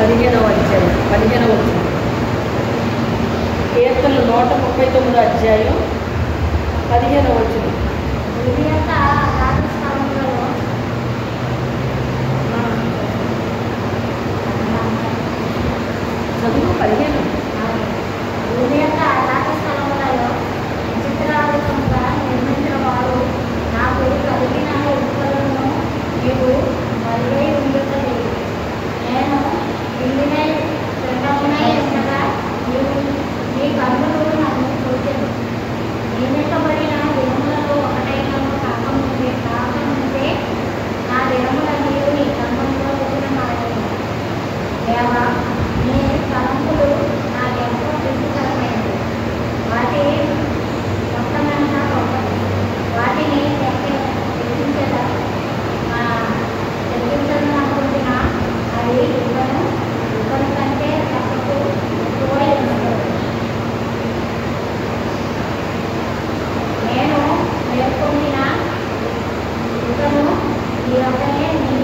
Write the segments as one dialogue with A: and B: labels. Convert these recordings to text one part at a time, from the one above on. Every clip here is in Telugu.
A: 15వ అధ్యాయం 15వ వచనం. కీర్తనలు 139 అధ్యాయం 15వ వచనం. చదువు 15.
B: నిర్మించిన వారు నాకు కలిగిన ఎముకలను నీవు మరుగై ఉండలేదు. నేను ఇండినై రెండమునై ఉండగా నీవు నీ కన్నులు నన్ను చూచెను. నియమించబడిన దినములలో ఒకటైనను కాకముందే నా దినములన్నీ నీ కన్నుల్లో వచ్చిన దేవా, నీ తలంపులు నాకెంతో ప్రీతికరమైనవి. వాటి మొత్తమంతా గొప్పది. వాటిని తెప్పించను అనుకుంటున్నా అది ఇవ్వను కంటే తప్పకు ఎక్కువై ఉండదు. నేను పేర్కొందిన ఇవ్వను ఈ వద్దనే నీ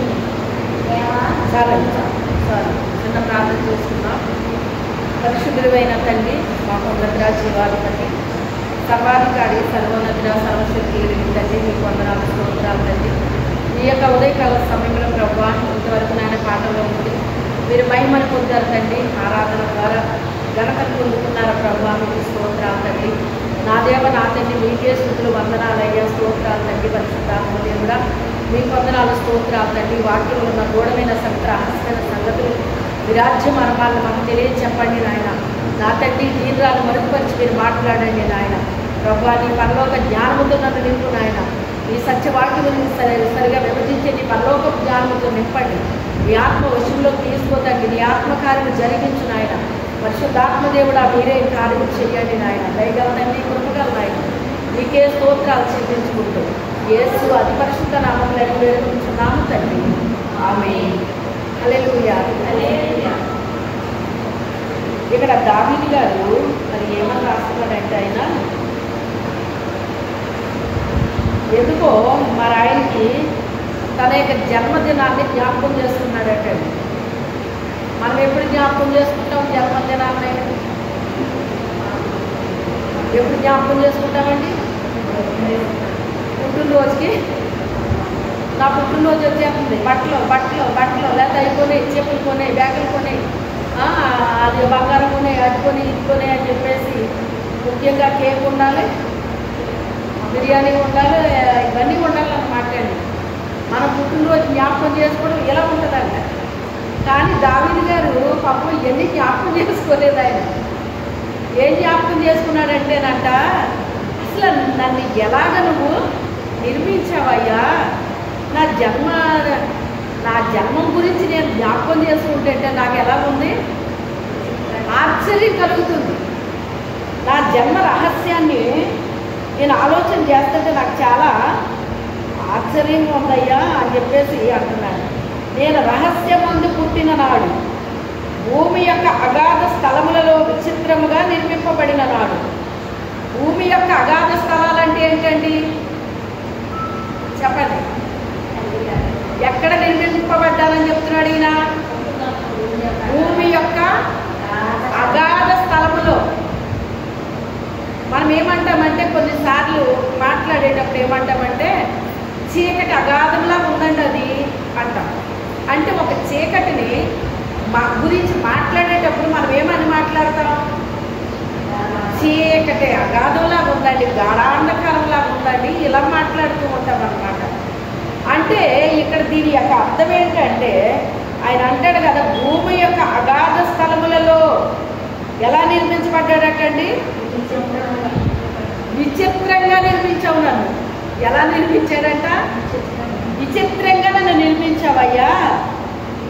B: దేవా.
A: చాలండి, చాలు. చిన్న ప్రార్థన చేసుకుందాం. పరిశుద్ధుడైన తండ్రి, మా కొండద్రా జీవాధిపతి, సర్వాధికారి, సర్వోన్నతుడ, సర్వశక్తి తండ్రి, మీకు వందనాలు, స్తోత్రాలు తండ్రి. మీ యొక్క ఉదయకాల సమయంలో ప్రభువా, ఇంతవరకు నాయన పాటలో ఉంది మీరు మహిమను పొందారు తండ్రి. ఆరాధన ద్వారా ఘనతను పొందుకున్నారు ప్రభువా, మీకు స్తోత్రాలు తండ్రి. నా దేవ నా తండ్రి, మీకే స్తుతులు, వందనాలు అయ్యా, స్తోత్రాలు తండ్రి. పరిశుద్ధాత్మ దేవుడా, మీకు వందనాలు, స్తోత్రాలు తండ్రి. వాక్యంలో ఉన్న గూఢమైన రహస్యమైన సంగతులు, విరాజ్య మర్మాలను మాకు తెలియచెప్పండి నాయన. నా తండ్రి, దీర్ఘాలు మరుగుపరిచి మీరు మాట్లాడండి నాయన. ప్రభువా, నీ పరలోక జ్ఞానముతో నన్ను నింపు నాయన. ఈ సత్యవాక్యములను సరిగా విభజించే నీ పరలోక జ్ఞానముతో నింపండి. మీ ఆత్మ వశంలోకి తీసుకోదండి. నీ ఆత్మకార్యము జరిగించు నాయన. పరిశుద్ధాత్మ దేవుడా, మీరే కార్యము చేయండి నాయన. దయగల తండ్రి, కృపగల నాయన, మీకే స్తోత్రాలు చెల్లించుకుంటూ యేసు అతి పరిశుద్ధ నామములో వేడుకుంటున్నాము తండ్రి. ఆమేన్. హల్లెలూయా. ఇక్కడ దావీదు గారు మరి ఏమని రాస్తున్నాడంటే, ఆయన ఎందుకో మరి ఆయనకి తన యొక్క జన్మదినాన్ని జ్ఞాపకం చేసుకున్నాడట. మనం ఎప్పుడు జ్ఞాపకం చేసుకుంటాం జన్మదినాన్ని? ఎప్పుడు జ్ఞాపకం చేసుకుంటామండి? పుట్టినరోజుకి. నా పుట్టినరోజు వచ్చేస్తుంది, బట్టలు లేదా అయిపోయినాయి, చెప్పులు కొన్నాయి, బ్యాగులు కొన్నాయి, అది బంగారం కొనే, అది కొని, ఇది కొనే అని చెప్పేసి ముఖ్యంగా కేక్ ఉండాలి, బిర్యానీ ఉండాలి, ఇవన్నీ ఉండాలన్నమాట అండి. మన పుట్టినరోజు జ్ఞాపకం చేసుకోవడం ఇలా ఉంటుందంట. కానీ దావీదు గారు పాపం ఎన్ని జ్ఞాపకం చేసుకోలేదు. ఆయన ఏం జ్ఞాపకం చేసుకున్నాడంటేనంట, అసలు నన్ను ఎలాగ నువ్వు నిర్మించావయ్యా, నా జన్మం గురించి నేను జ్ఞాపకం చేసుకుంటే నాకు ఎలాగుంది, ఆశ్చర్యం కలుగుతుంది. నా జన్మ రహస్యాన్ని నేను ఆలోచన చేస్తుంటే నాకు చాలా ఆశ్చర్యంగా ఉందయ్యా అని చెప్పేసి అంటున్నాను. నేను రహస్యమందు పుట్టిన నాడు, భూమి యొక్క అగాధ స్థలములలో విచిత్రముగా నిర్మింపబడిన నాడు. భూమి యొక్క అగాధ స్థలాలంటే ఏంటండి చెప్పండి? ఎక్కడ నిర్మింపబడ్డాలని చెప్తున్నాడు ఈయన? భూమి యొక్క అగాధ స్థలములో. మనం ఏమంటామంటే, కొన్నిసార్లు మాట్లాడేటప్పుడు ఏమంటామంటే, చీకటి అగాధంలా ఉందండి అది అంటాం. అంటే ఒక చీకటిని గురించి మాట్లాడేటప్పుడు మనం ఏమని మాట్లాడతాం? చీకటి అగాధంలా ఉందండి, గాఢాంధకారంలా ఉందండి, ఇలా మాట్లాడుతూ ఉంటాం అన్నమాట. అంటే ఇక్కడ దీని యొక్క అర్థం ఏంటంటే, ఆయన అంటాడు కదా, భూమి యొక్క అగాధ స్థలములలో ఎలా నిర్మించబడ్డాడటండి? విచిత్రంగా నిర్మించావు నన్ను. ఎలా నిర్మించాడంట? విచిత్రంగా నన్ను నిర్మించావయ్యా.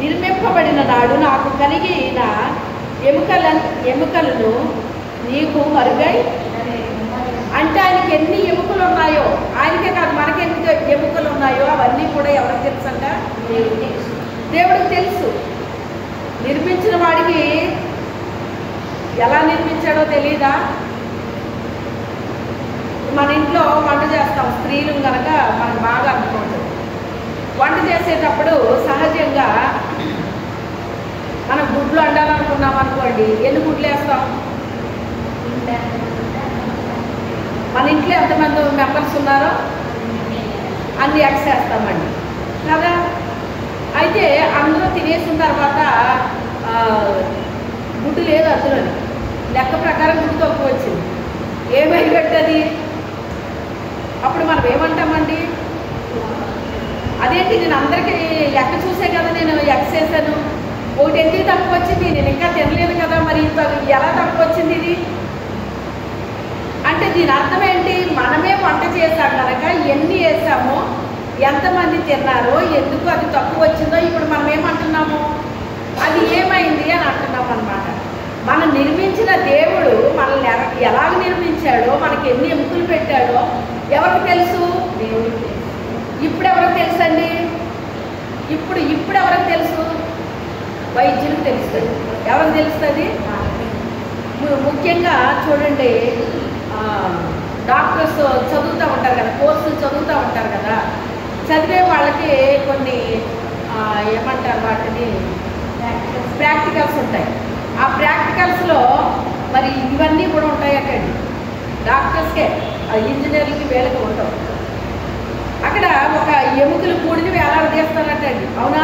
A: నిర్మింపబడిన నాడు నాకు కలిగిన ఎముకలను నీకు మరుగై. అంటే ఆయనకి ఎన్ని ఎముకలు ఉన్నాయో, ఆయనకే కాదు మనకి ఎన్ని ఎముకలు ఉన్నాయో అవన్నీ కూడా ఎవరికి తెలుసు అంట? దేవుడికి తెలుసు. నిర్మించిన వాడికి ఎలా నిర్మించాడో తెలీదా? మన ఇంట్లో వంట చేస్తాం, స్త్రీలు కనుక మనకు బాగా అనుకుంటుంది. వంట చేసేటప్పుడు సహజంగా మనం గుడ్లు వండాలనుకున్నాం అనుకోండి, ఎన్ని గుడ్లు వేస్తాం? మన ఇంట్లో ఎంతమంది మెంబర్స్ ఉన్నారో అన్ని ఎగ్స్ వేస్తామండి కదా. అయితే అందరూ తినేసిన తర్వాత గుడ్డు లేదు అందులో, లెక్క ప్రకారం గుడ్డు తక్కువ వచ్చింది. ఏమై పెట్టది? అప్పుడు మనం ఏమంటామండి? అదేంటి, నేను అందరికీ లెక్క చూసే కదా నేను ఎగ్స్ వేసాను, ఒకటి ఎందుకు తక్కువ వచ్చింది, నేను ఇంకా తినలేదు కదా, మరి ఎలా తక్కువ వచ్చింది ఇది అంటే దీని అర్థం ఏంటి? మనమే వంట చేసాం కనుక ఎన్ని వేసామో, ఎంతమంది తిన్నారో, ఎందుకు అది తక్కువ వచ్చిందో ఇప్పుడు మనం ఏమంటున్నాము, అది ఏమైంది అని అంటున్నాం అన్నమాట. మనం నిర్మించిన దేవుడు మనల్ని ఎలాగ నిర్మించాడో, మనకి ఎన్ని ఎముకలు పెట్టాడో ఎవరికి తెలుసు? దేవుడికి తెలుసు. ఇప్పుడు ఎవరికి తెలుసు అండి? ఇప్పుడు ఎవరికి తెలుసు? వైద్యులకు తెలుస్తుంది. ఎవరికి తెలుస్తుంది? ముఖ్యంగా చూడండి, డాక్టర్స్ చదువుతూ ఉంటారు కదా, కోర్సులు చదువుతూ ఉంటారు కదా, చదివే వాళ్ళకి కొన్ని ఏమంటారు వాటిని, ప్రాక్టికల్స్ ఉంటాయి. ఆ ప్రాక్టికల్స్లో మరి ఇవన్నీ కూడా ఉంటాయటండి. డాక్టర్స్కే, ఇంజనీర్లకి వీళ్ళకి ఉంటాం. అక్కడ ఒక ఎముకలు కూడిని వేలాడదీస్తారటండి. అవునా?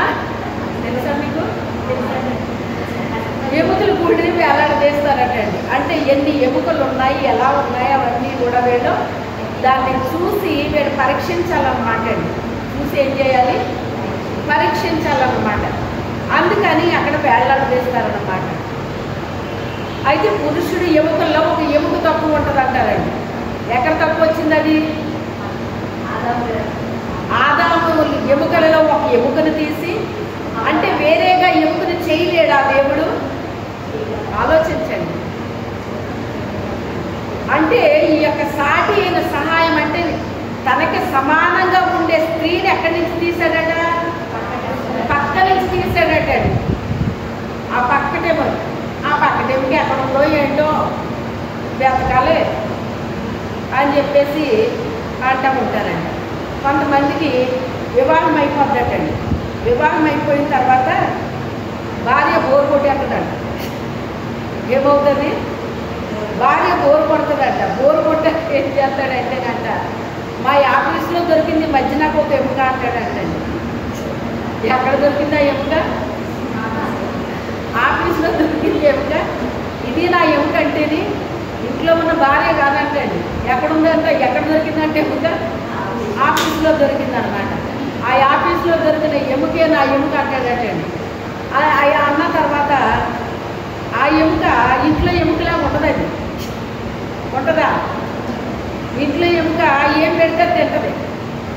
A: తెలుసా మీకు? ఎముకలు కూడిని వేలాడదీస్తారటండి. అంటే ఎన్ని ఎముకలు ఉన్నాయి, ఎలా ఉన్నాయి, అవన్నీ కూడా వీళ్ళు దాన్ని చూసి వీళ్ళు పరీక్షించాలన్నమాట అండి. చూసి ఏం చేయాలి? పరీక్షించాలన్నమాట. అందుకని అక్కడ వేలాడదీస్తారన్నమాట. అయితే పురుషుడు ఎముకల్లో ఒక ఎముక తక్కువ ఉంటుంది అంటారండి. ఎక్కడ తక్కువ వచ్చింది అది? ఆదాము ఎముకలలో ఒక ఎముకను తీసి, అంటే వేరేగా ఎముకను చేయలేడా దేవుడు? ఆలోచించండి. అంటే ఈ యొక్క సాటి అయిన సహాయం అంటే తనకి సమానంగా ఉండే స్త్రీని ఎక్కడి నుంచి తీశాడట? పక్క నుంచి తీశాడట. ఆ పక్కటేమికి ఎక్కడ ఉందో ఏంటో వెతకాలి అని చెప్పేసి అంటూ ఉంటారండి. కొంతమందికి వివాహం అయిపోద్దటండి. వివాహం అయిపోయిన తర్వాత భార్య బోరు కొట్టేస్తుందంట. ఏమవుతుంది? భార్య బోరు కొడుతుందంట. బోరు కొట్ట ఏం చేస్తాడంటే అంట, మా ఆఫీస్లో దొరికింది మధ్య నాకు ఒక ఎముక అంటాడంటండి. ఎక్కడ దొరికిందా ఎముక? ఆఫీస్లో దొరికింది ఎముక. ఇది నా ఎముక అంటేది ఇంట్లో ఉన్న భార్య కాదంటండి. ఎక్కడుందంట? ఎక్కడ దొరికిందంటే ఎముక ఆఫీస్లో దొరికిందనమాట. ఆ ఆఫీస్లో దొరికిన ఎముకే నా ఎముక అంటాడటండి. అన్న తర్వాత ఆ ఎముక ఇంట్లో ఎముకలా ఉండదండి. ఉంటుందా? ఇంట్లో ఎముక ఏం పెడితే తింటుంది,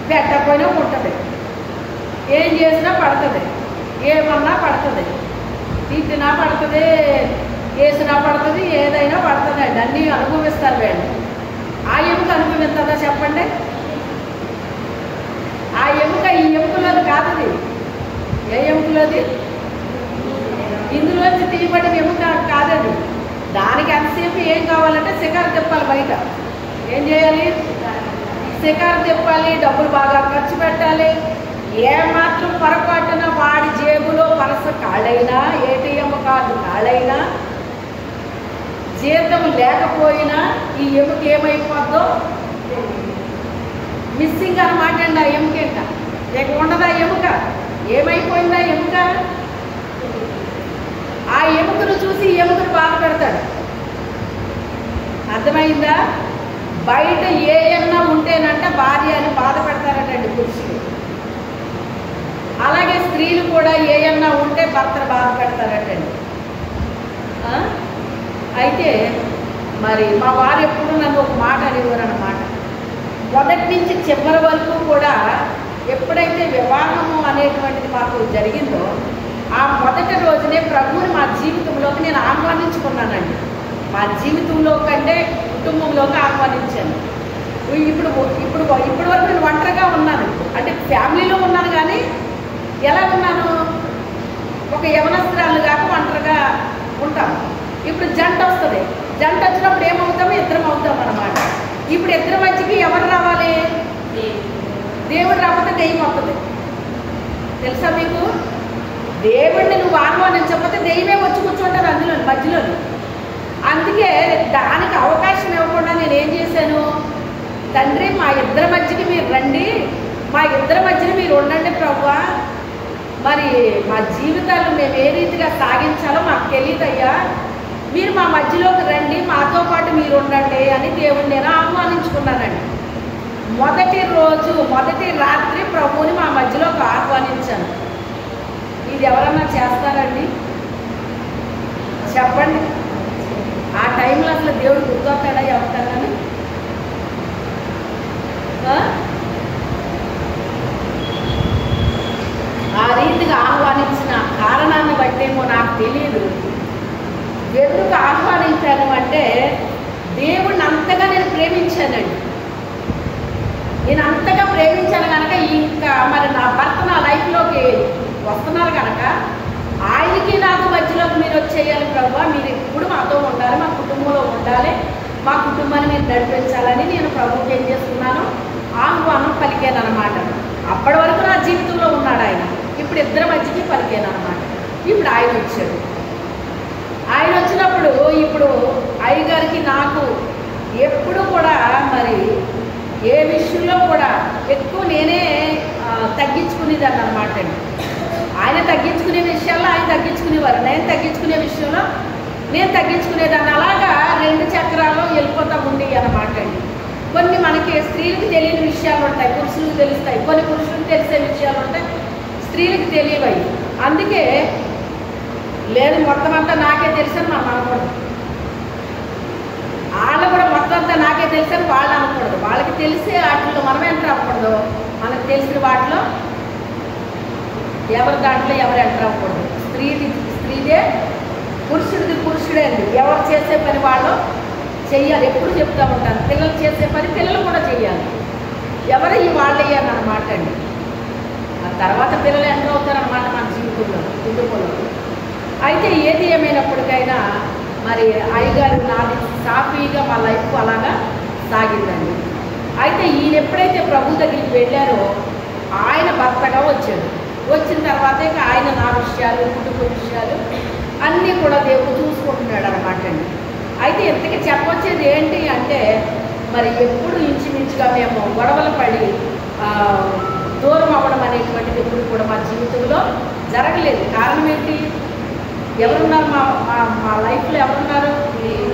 A: పెట్టకపోయినా ఉంటుంది, ఏం చేసినా పడుతుంది, ఏమన్నా పడుతుంది, తిట్టినా పడుతుంది, వేసినా పడుతుంది, ఏదైనా పడుతుందండి. అన్నీ అనుభవిస్తారు వీళ్ళు. ఆ ఎముక అనుభవిస్తుందా చెప్పండి? ఆ ఎముక ఈ ఎముకలోది కాదు. ఏ ఎముకలోది? ఇందులోంచి తీయబడిన ఎముక కాదండి. దానికి ఎంతసేపు ఏం కావాలంటే శిఖారు తిప్పాలి. బయట ఏం చేయాలి? శిఖారు తిప్పాలి, డబ్బులు బాగా ఖర్చు పెట్టాలి. ఏమాత్రం పొరపాటున వాడి జేబులో పరస కాళ్ళైనా, ఏటీఎం కార్డు కాళ్ళైనా, జీతం లేకపోయినా ఈ ఎముక ఏమైపోద్దో మిస్సింగ్ అనమాట అండి. ఆ ఎముకేంట ఇక ఉండదా ఎముక? ఏమైపోయిందా ఎముక? ఆ ఎముకను చూసి ఎముకను బాధ పెడతాడు. అర్థమైందా? బయట ఏమన్నా ఉంటేనంట భార్య అని బాధ పెడతారటండి పురుషులు. అలాగే స్త్రీలు కూడా ఏమన్నా ఉంటే భర్తను బాధ పెడతారటండి. అయితే మరి మా వారు ఎప్పుడు నన్ను ఒక మాట అనేవారు అన్నమాట. మొదటి నుంచి చివరి వరకు కూడా ఎప్పుడైతే వివాహము అనేటువంటిది మాకు జరిగిందో ఆ మొదటి రోజునే ప్రభువుని మా జీవితంలోకి నేను ఆహ్వానించుకున్నానండి. మా జీవితంలో కంటే కుటుంబంలోకి ఆహ్వానించాను. ఇప్పుడు వరకు నేను ఒంటరిగా ఉన్నాను. అంటే ఫ్యామిలీలో ఉన్నాను, కానీ ఎలా ఉన్నాను? ఒక యవనస్త్రాలు కాక ఒంటరిగా ఉంటాం. ఇప్పుడు జంట వస్తుంది. జంట వచ్చినప్పుడు ఏమవుతాము? ఇద్దరం అవుతాం అన్నమాట. ఇప్పుడు ఇద్దరి మధ్యకి ఎవరు రావాలి? దేవుడు రాకపోతే దెయ్యం వస్తుంది. తెలుసా మీకు? దేవుడిని నువ్వు ఆహ్వానించకపోతే దెయ్యం ఇద్దరి మధ్యకి మీరు రండి, మా ఇద్దరి మధ్యన మీరు ఉండండి ప్రభువా, మరి మా జీవితాలు మేము ఏ రీతిగా సాగించాలో మాకు తెలియదయ్యా, మీరు మా మధ్యలోకి రండి, మాతో పాటు మీరు ఉండండి అని దేవుణ్ణి నేను ఆహ్వానించుకున్నానండి. మొదటి రోజు మొదటి రాత్రి ప్రభువుని మా మధ్యలోకి ఆహ్వానించాను. ఇది ఎవరన్నా చేస్తారండి? చెప్పండి. ఆ టైంలో అసలు దేవుడు గుర్తొస్తాడా ఎవరికన్నాను? ఆ రీతిగా ఆహ్వానించిన కారణాన్ని బట్టేమో నాకు తెలియదు. ఎందుకు ఆహ్వానించాను అంటే దేవుడిని అంతగా నేను ప్రేమించానండి. నేను అంతగా ప్రేమించాను కనుక ఇంకా మరి నా భర్త నా లైఫ్లోకి వస్తున్నారు కనుక ఆయనకి నాకు మధ్యలోకి మీరు వచ్చేయాలి ప్రభువా, మీరు ఎప్పుడు మాతో ఉండాలి, మా కుటుంబంలో ఉండాలి, మా కుటుంబాన్ని మీరు నడిపించాలని నేను ప్రభువుకి ఏం చేస్తున్నాను, ఆహ్వానం పలికాను అనమాట. అప్పటి వరకు నా జీవితంలో ఉన్నాడు ఆయన, ఇప్పుడు ఇద్దరి మధ్యకి పలికాను అనమాట. ఇప్పుడు ఆయన వచ్చాడు. ఆయన వచ్చినప్పుడు ఇప్పుడు అయ్యగారికి నాకు ఎప్పుడు కూడా మరి ఏ విషయంలో కూడా ఎక్కువ నేనే తగ్గించుకునేదాన్ని అనమాట అండి. ఆయన తగ్గించుకునే విషయాల్లో ఆయన తగ్గించుకునేవారు, నేను తగ్గించుకునే విషయంలో నేను తగ్గించుకునేదాన్ని. అలాగా రెండు చక్రాలు వెళ్ళిపోతా ఉండేవి అన్నమాట అండి. కొన్ని మనకి స్త్రీలకు తెలియని విషయాలు ఉంటాయి, పురుషులకు తెలుస్తాయి. కొన్ని పురుషులకు తెలిసే విషయాలు ఉంటాయి, స్త్రీలకు తెలియవయి. అందుకే లేదు మొత్తం అంతా నాకే తెలుసని మనం అనకూడదు, వాళ్ళు కూడా మొత్తం అంతా నాకే తెలుసని వాళ్ళు అనకూడదు. వాళ్ళకి తెలిసే వాటిలో మనం ఎంటర్ అవ్వకూడదు, మనకు తెలిసిన వాటిలో ఎవరి దాంట్లో ఎవరు ఎంటర్ అవ్వకూడదు. స్త్రీదే, పురుషుడిది పురుషుడే అండి. ఎవరు చేసే పని వాళ్ళు చెయ్యాలి. ఎప్పుడు చెప్తూ ఉంటాను, పిల్లలు చేసే పని పిల్లలు కూడా చెయ్యాలి. ఎవరు ఈ వాళ్ళు వేయాలి అన్నమాట అండి. ఆ తర్వాత పిల్లలు ఎంటర్ అవుతారన్నమాట మన జీవితంలో, కుటుంబంలో. అయితే ఏది ఏమైనప్పటికైనా మరి అయ్యగారు నాది సాఫీగా మా లైఫ్ అలాగా సాగిందండి. అయితే ఈయన ఎప్పుడైతే ప్రభు దగ్గరికి వెళ్ళారో ఆయన భర్తగా వచ్చాడు. వచ్చిన తర్వాత ఇక ఆయన నా విషయాలు, కుటుంబ విషయాలు అన్నీ కూడా దేవుడు చూసుకుంటున్నాడు అనమాట అండి. అయితే ఇంతకీ చెప్పొచ్చేది ఏంటి అంటే మరి ఎప్పుడు ఇంచుమించుగా మేము గొడవలు పడి దూరం అవ్వడం అనేటువంటిది ఎప్పుడు కూడా మా జీవితంలో జరగలేదు. కారణం ఏంటి? ఎవరున్నారు మా లైఫ్లో? ఎవరున్నారు?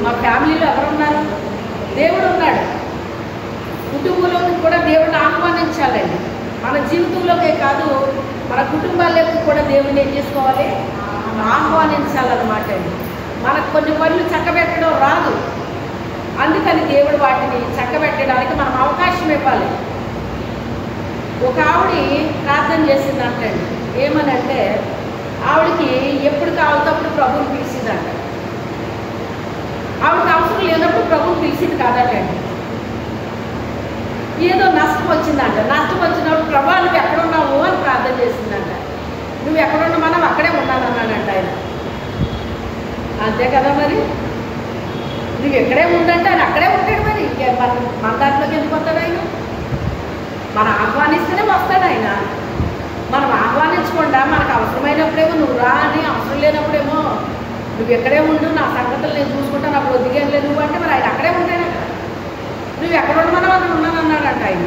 A: మా ఫ్యామిలీలో ఎవరున్నారు? దేవుడు ఉన్నాడు. కుటుంబంలో కూడా దేవుడిని ఆహ్వానించాలండి. మన జీవితంలోకే కాదు, మన కుటుంబాలకు కూడా దేవుడిని ఏం చేసుకోవాలి? ఆహ్వానించాలన్నమాట అండి. మనకు కొన్ని పనులు చక్కబెట్టడం రాదు, అందుకని దేవుడు వాటిని చక్కబెట్టడానికి మనం అవకాశం ఇవ్వాలి. ఒక ఆవిడ ప్రార్థన చేసిందంటండి. ఏమనంటే ఆవిడకి ఎప్పుడు కావాలప్పుడు ప్రభువుని పిలిచిందంట. ఆవిడకి అవసరం లేనప్పుడు ప్రభువుని పిలిచింది కాదటండి. ఏదో నష్టం వచ్చిందంట. నష్టం వచ్చినప్పుడు ప్రభా నువ్వు ఎక్కడున్నావు అని ప్రార్థన చేసిందంట. నువ్వు ఎక్కడున్నామన్నావు అక్కడే ఉన్నానన్నాడంట ఆయన. అంతే కదా, మరి నువ్వు ఎక్కడే ఉండంటే ఆయన అక్కడే ఉంటాడు. మరి ఇంకే మన దాంట్లోకి ఎందుకు వస్తాడు ఆయన? మనం ఆహ్వానిస్తేనే వస్తాడు ఆయన. మనం ఆహ్వానించకుండా మనకు అవసరమైనప్పుడేమో నువ్వు రా అని, అవసరం లేనప్పుడేమో నువ్వు ఎక్కడే ఉండు, నా సంగతులు నేను చూసుకుంటాను, అప్పుడు ఒదిగేం లేదు నువ్వు అంటే మరి ఆయన అక్కడే ఉంటాడు. అక్కడ నువ్వు ఎక్కడ ఉండమన్నావు అక్కడ ఉన్నానన్నాడంట ఆయన.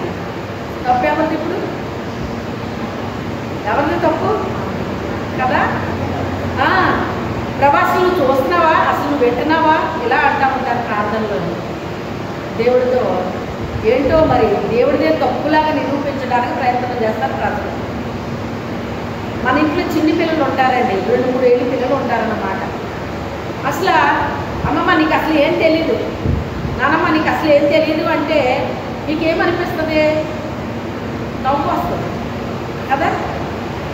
A: తప్పు ఎవరిది ఇప్పుడు? ఎవరిది తప్పు కదా? ప్రవాసులు చూస్తున్నావా, అసలు నువ్వు వింటున్నావా? ఇలా అంటా ఉంటారు ప్రార్థనలో. దేవుడితో ఏంటో మరి దేవుడిదే తప్పులాగా నిరూపించడానికి ప్రయత్నం చేస్తారు ప్రార్థన. మన ఇంట్లో చిన్ని పిల్లలు ఉంటారండి, 2-3 ఏళ్ళ పిల్లలు ఉంటారన్నమాట. అసలు అమ్మమ్మ నీకు అసలు ఏం తెలీదు, నానమ్మ నీకు అసలు ఏం తెలియదు అంటే మీకేమనిపిస్తుంది? నవ్వు వస్తుంది కదా.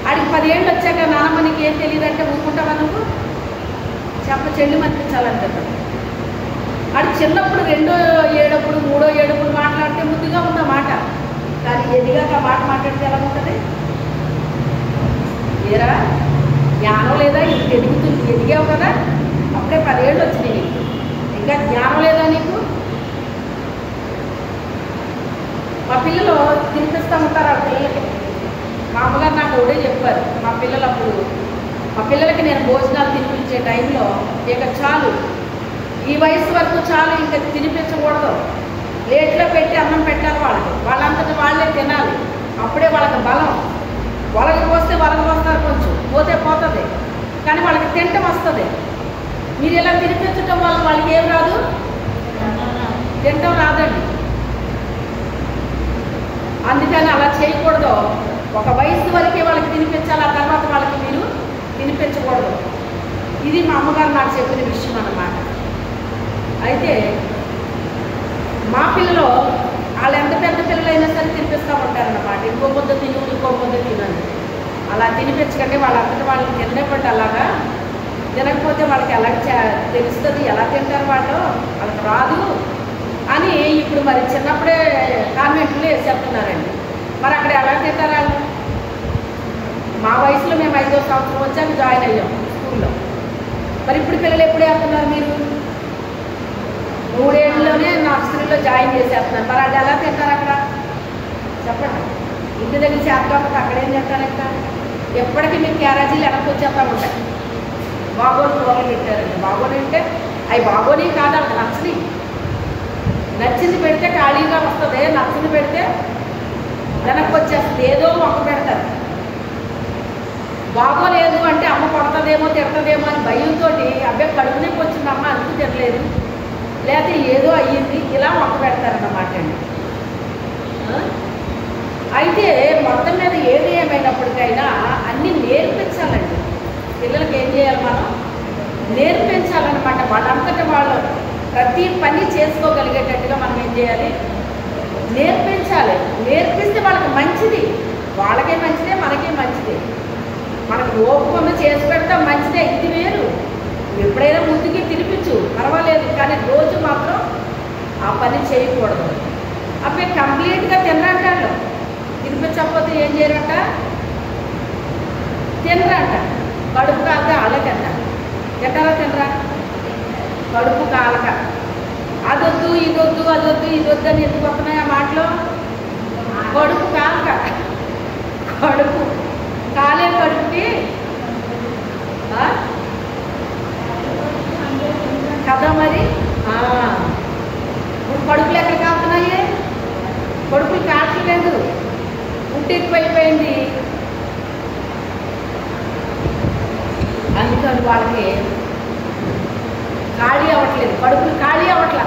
A: ఆడికి 10 ఏళ్ళు వచ్చాక నానమ్మ నీకు ఏం తెలియదు అంటే ఊరుకుంటావా నువ్వు? చెల్లి అనిపించాలంటే ఆడు చిన్నప్పుడు 2వ ఏడప్పుడు 3వ ఏడప్పుడు మాట్లాడితే ముద్దుగా ఉన్న మాట, కానీ ఎదిగాక మాట మాట్లాడితే ఎలా ఉంటుంది? ఏరా జ్ఞానం లేదా? ఇంక ఎదిగావు కదా, అప్పుడే 10 ఏళ్ళు వచ్చినాయి నీకు, ఇంకా జ్ఞానం లేదా నీకు? మా పిల్లలు తినిపిస్తూ ఉంటారు ఆ పిల్లలకి. మా అమ్మగారు నాకు ఒకటే చెప్పారు. మా పిల్లలకి నేను భోజనాలు తినిపించే టైంలో ఇక చాలు, ఈ వయసు వరకు చాలు, ఇంకా తినిపించకూడదు, ప్లేట్లో పెట్టి అన్నం పెట్టాలి వాళ్ళంతటా వాళ్ళే తినాలి. అప్పుడే వాళ్ళకి బలం. వలగ పోస్తే వస్తారు కొంచెం, పోతే పోతుంది, కానీ వాళ్ళకి తింటం వస్తుంది. మీరు ఇలా తినిపించటం వల్ల వాళ్ళకి ఏం రాదు, తింటం రాదండి. అందుకని అలా చేయకూడదు. ఒక వయసు వరకే వాళ్ళకి తినిపించాలి, ఆ తర్వాత వాళ్ళకి మీరు తినిపించకూడదు. ఇది మా అమ్మగారు నాకు చెప్పిన విషయం అన్నమాట. అయితే మా పిల్లలు వాళ్ళు ఎంత పెద్ద పిల్లలైనా సరే తినిపిస్తూ ఉంటారన్నమాట. ఇంకో ముద్ద తిను, ఇంకో ముద్ద తినండి. అలా తినిపించకండి. వాళ్ళంతటా వాళ్ళకి తినలేకపోతే అలాగా తినకపోతే వాళ్ళకి ఎలా తెలుస్తుంది, ఎలా తింటారు వాళ్ళకి రాదు అని ఇప్పుడు మరి చిన్నప్పుడే కాన్వెంట్లో చెప్తున్నారండి. మరి అక్కడ ఎలా తింటారు వాళ్ళు? మా వయసులో మేము 5వ సంవత్సరం వచ్చాక జాయిన్ అయ్యాం స్కూల్లో. మరి ఇప్పుడు పిల్లలు ఎప్పుడు వేస్తున్నారు? మీరు 3 ఏళ్ళలోనే నర్సరీలో జాయిన్ చేసేస్తున్నారు. మరి అది ఎలా తింటారు అక్కడ చెప్పండి? ఇంటి దగ్గర చేస్తాకపోతే అక్కడేం తింటారు? ఇంకా ఎప్పటికీ మీకు క్యారేజీలు వెనక్కి వచ్చేస్తా ఉంటాయి. బాగోని కూరలు పెట్టారండి. బాగోని అంటే అవి బాగోని కాదు, అక్కడ నచ్చని. నచ్చింది పెడితే ఖాళీగా వస్తుంది, నచ్చింది పెడితే వెనక్కి వచ్చేస్తుంది. ఏదో ఒక పెడతారు. బాగోలేదు అంటే అమ్మ కొడతదేమో తిడతదేమో అని భయంతో అబ్బాయి కడుపు నొప్పి వచ్చింది అమ్మ అందుకు తినలేదు, లేకపోతే ఏదో అయ్యింది, ఇలా మొక్క పెడతారన్నమాట అండి. అయితే మొత్తం మీద ఏది ఏమైనప్పటికైనా అన్నీ నేర్పించాలండి. పిల్లలకి ఏం చేయాలి? మనం నేర్పించాలన్నమాట. వాళ్ళంతటా వాళ్ళు ప్రతి పని చేసుకోగలిగేటట్టుగా మనం ఏం చేయాలి? నేర్పించాలి. నేర్పిస్తే వాళ్ళకి మంచిది, వాళ్ళకే మంచిదే, మనకే మంచిదే. మనకు ఓపిక చేసి పెడతాం మంచిదే, ఇది వేరు. ఎప్పుడైనా ముందుకి తినిపించు పర్వాలేదు, కానీ రోజు మాత్రం ఆ పని చేయకూడదు. అప్పుడు కంప్లీట్గా తినరంటాడు. తినిపించకపోతే ఏం చేయరంట? తినరంట. కడుపు కాక అలా తింటారు. తింటారా? కడుపు కాలక అదొద్దు ఇదొద్దు అదొద్దు ఇదొద్దు అని ఎందుకు వస్తున్నాయి ఆ మాటలో? కడుపు కాలక, కడుపు కాలే కడుపుకి కదా మరి. ఇప్పుడు కడుపులు ఎక్కడ కాలుతున్నాయి? కడుపులు కాల్చలేదు, ఉట్టి ఎక్కువైపోయింది. అందుకని వాళ్ళకి ఖాళీ అవ్వట్లేదు, కడుపులు ఖాళీ అవ్వట్లా.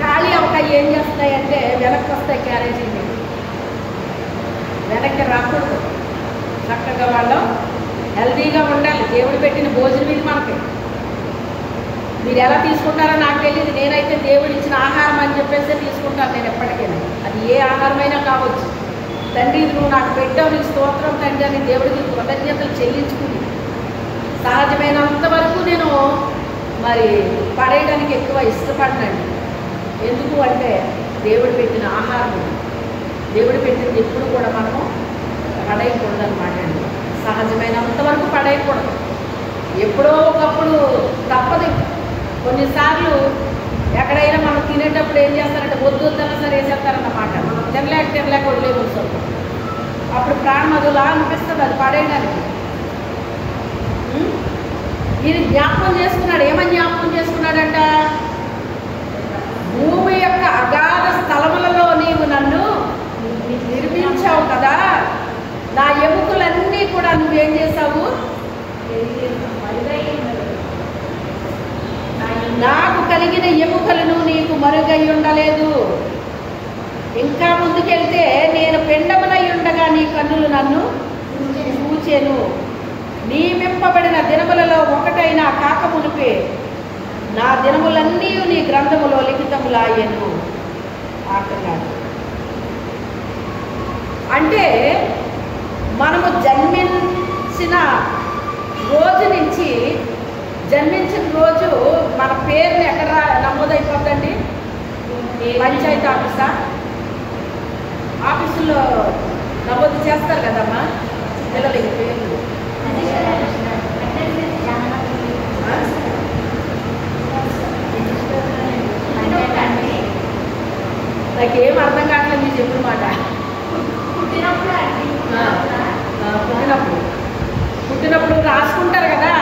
A: ఖాళీ అవ్వక ఏం చేస్తాయంటే వెనక్కి వస్తాయి క్యారేజీలు. వెనక్కి రాకూడదు. చక్కగా వాళ్ళు హెల్తీగా ఉండాలి. దేవుడు పెట్టిన భోజనం ఇది మనకి. మీరు ఎలా తీసుకుంటారో నాకు తెలియదు. నేనైతే దేవుడు ఇచ్చిన ఆహారం అని చెప్పేసి తీసుకుంటాను నేను ఎప్పటికైనా. అది ఏ ఆహారమైనా కావచ్చు. తండ్రి నువ్వు నాకు పెట్టావు, నీకు స్తోత్రం తండ్రి అని దేవుడికి కృతజ్ఞతలు చెల్లించుకుని సహజమైనంత వరకు నేను మరి పడేయడానికి ఎక్కువ ఇష్టపడినండి. ఎందుకు అంటే దేవుడు పెట్టిన ఆహారం, దేవుడు పెట్టింది ఎప్పుడు కూడా మనము పడేయకూడదు అనమాట అండి. సహజమైనంత వరకు పడేయకూడదు. ఎప్పుడో ఒకప్పుడు తప్పదు. కొన్నిసార్లు ఎక్కడైనా మనం తినేటప్పుడు ఏం చేస్తారంటే వద్దు వద్దన్నా సరే వేసేస్తారన్నమాట. మనం తినలేక వదిలేయవలసి వస్తుంది. అప్పుడు ప్రాణం అదులా అనిపిస్తుంది అది పడేయడానికి. ఈయన జ్ఞాపకం చేసుకున్నాడు. ఏమని జ్ఞాపకం చేసుకున్నాడంట? భూమి యొక్క అగాధ స్థలములలో నీవు నన్ను నిర్మించావు కదా, నా ఎముకలన్నీ కూడా నువ్వేం చేసావు? నాకు కలిగిన ఎముకలను నీకు మరుగై ఉండలేదు. ఇంకా ముందుకెళ్తే నేను పిండమునై ఉండగా నీ కన్నులు నన్ను చూచెను. నియమింపబడిన దినములలో ఒకటైనా కాకమునిపే నా దినములన్నీ నీ గ్రంథములో లిఖితములాయెను. ఆటగాడు అంటే మనము జన్మించిన రోజు నుంచి జన్మించిన రోజు మన పేరుని ఎక్కడ నమోదైపోద్దండి? పంచాయతీ ఆఫీసులో నమోదు చేస్తారు కదమ్మా పిల్లలకి పేర్లు. నాకేం అర్థం కావట్లేదు మీరు చెప్పిన మాట. పుట్టినప్పుడు రాసుకుంటారు కదా,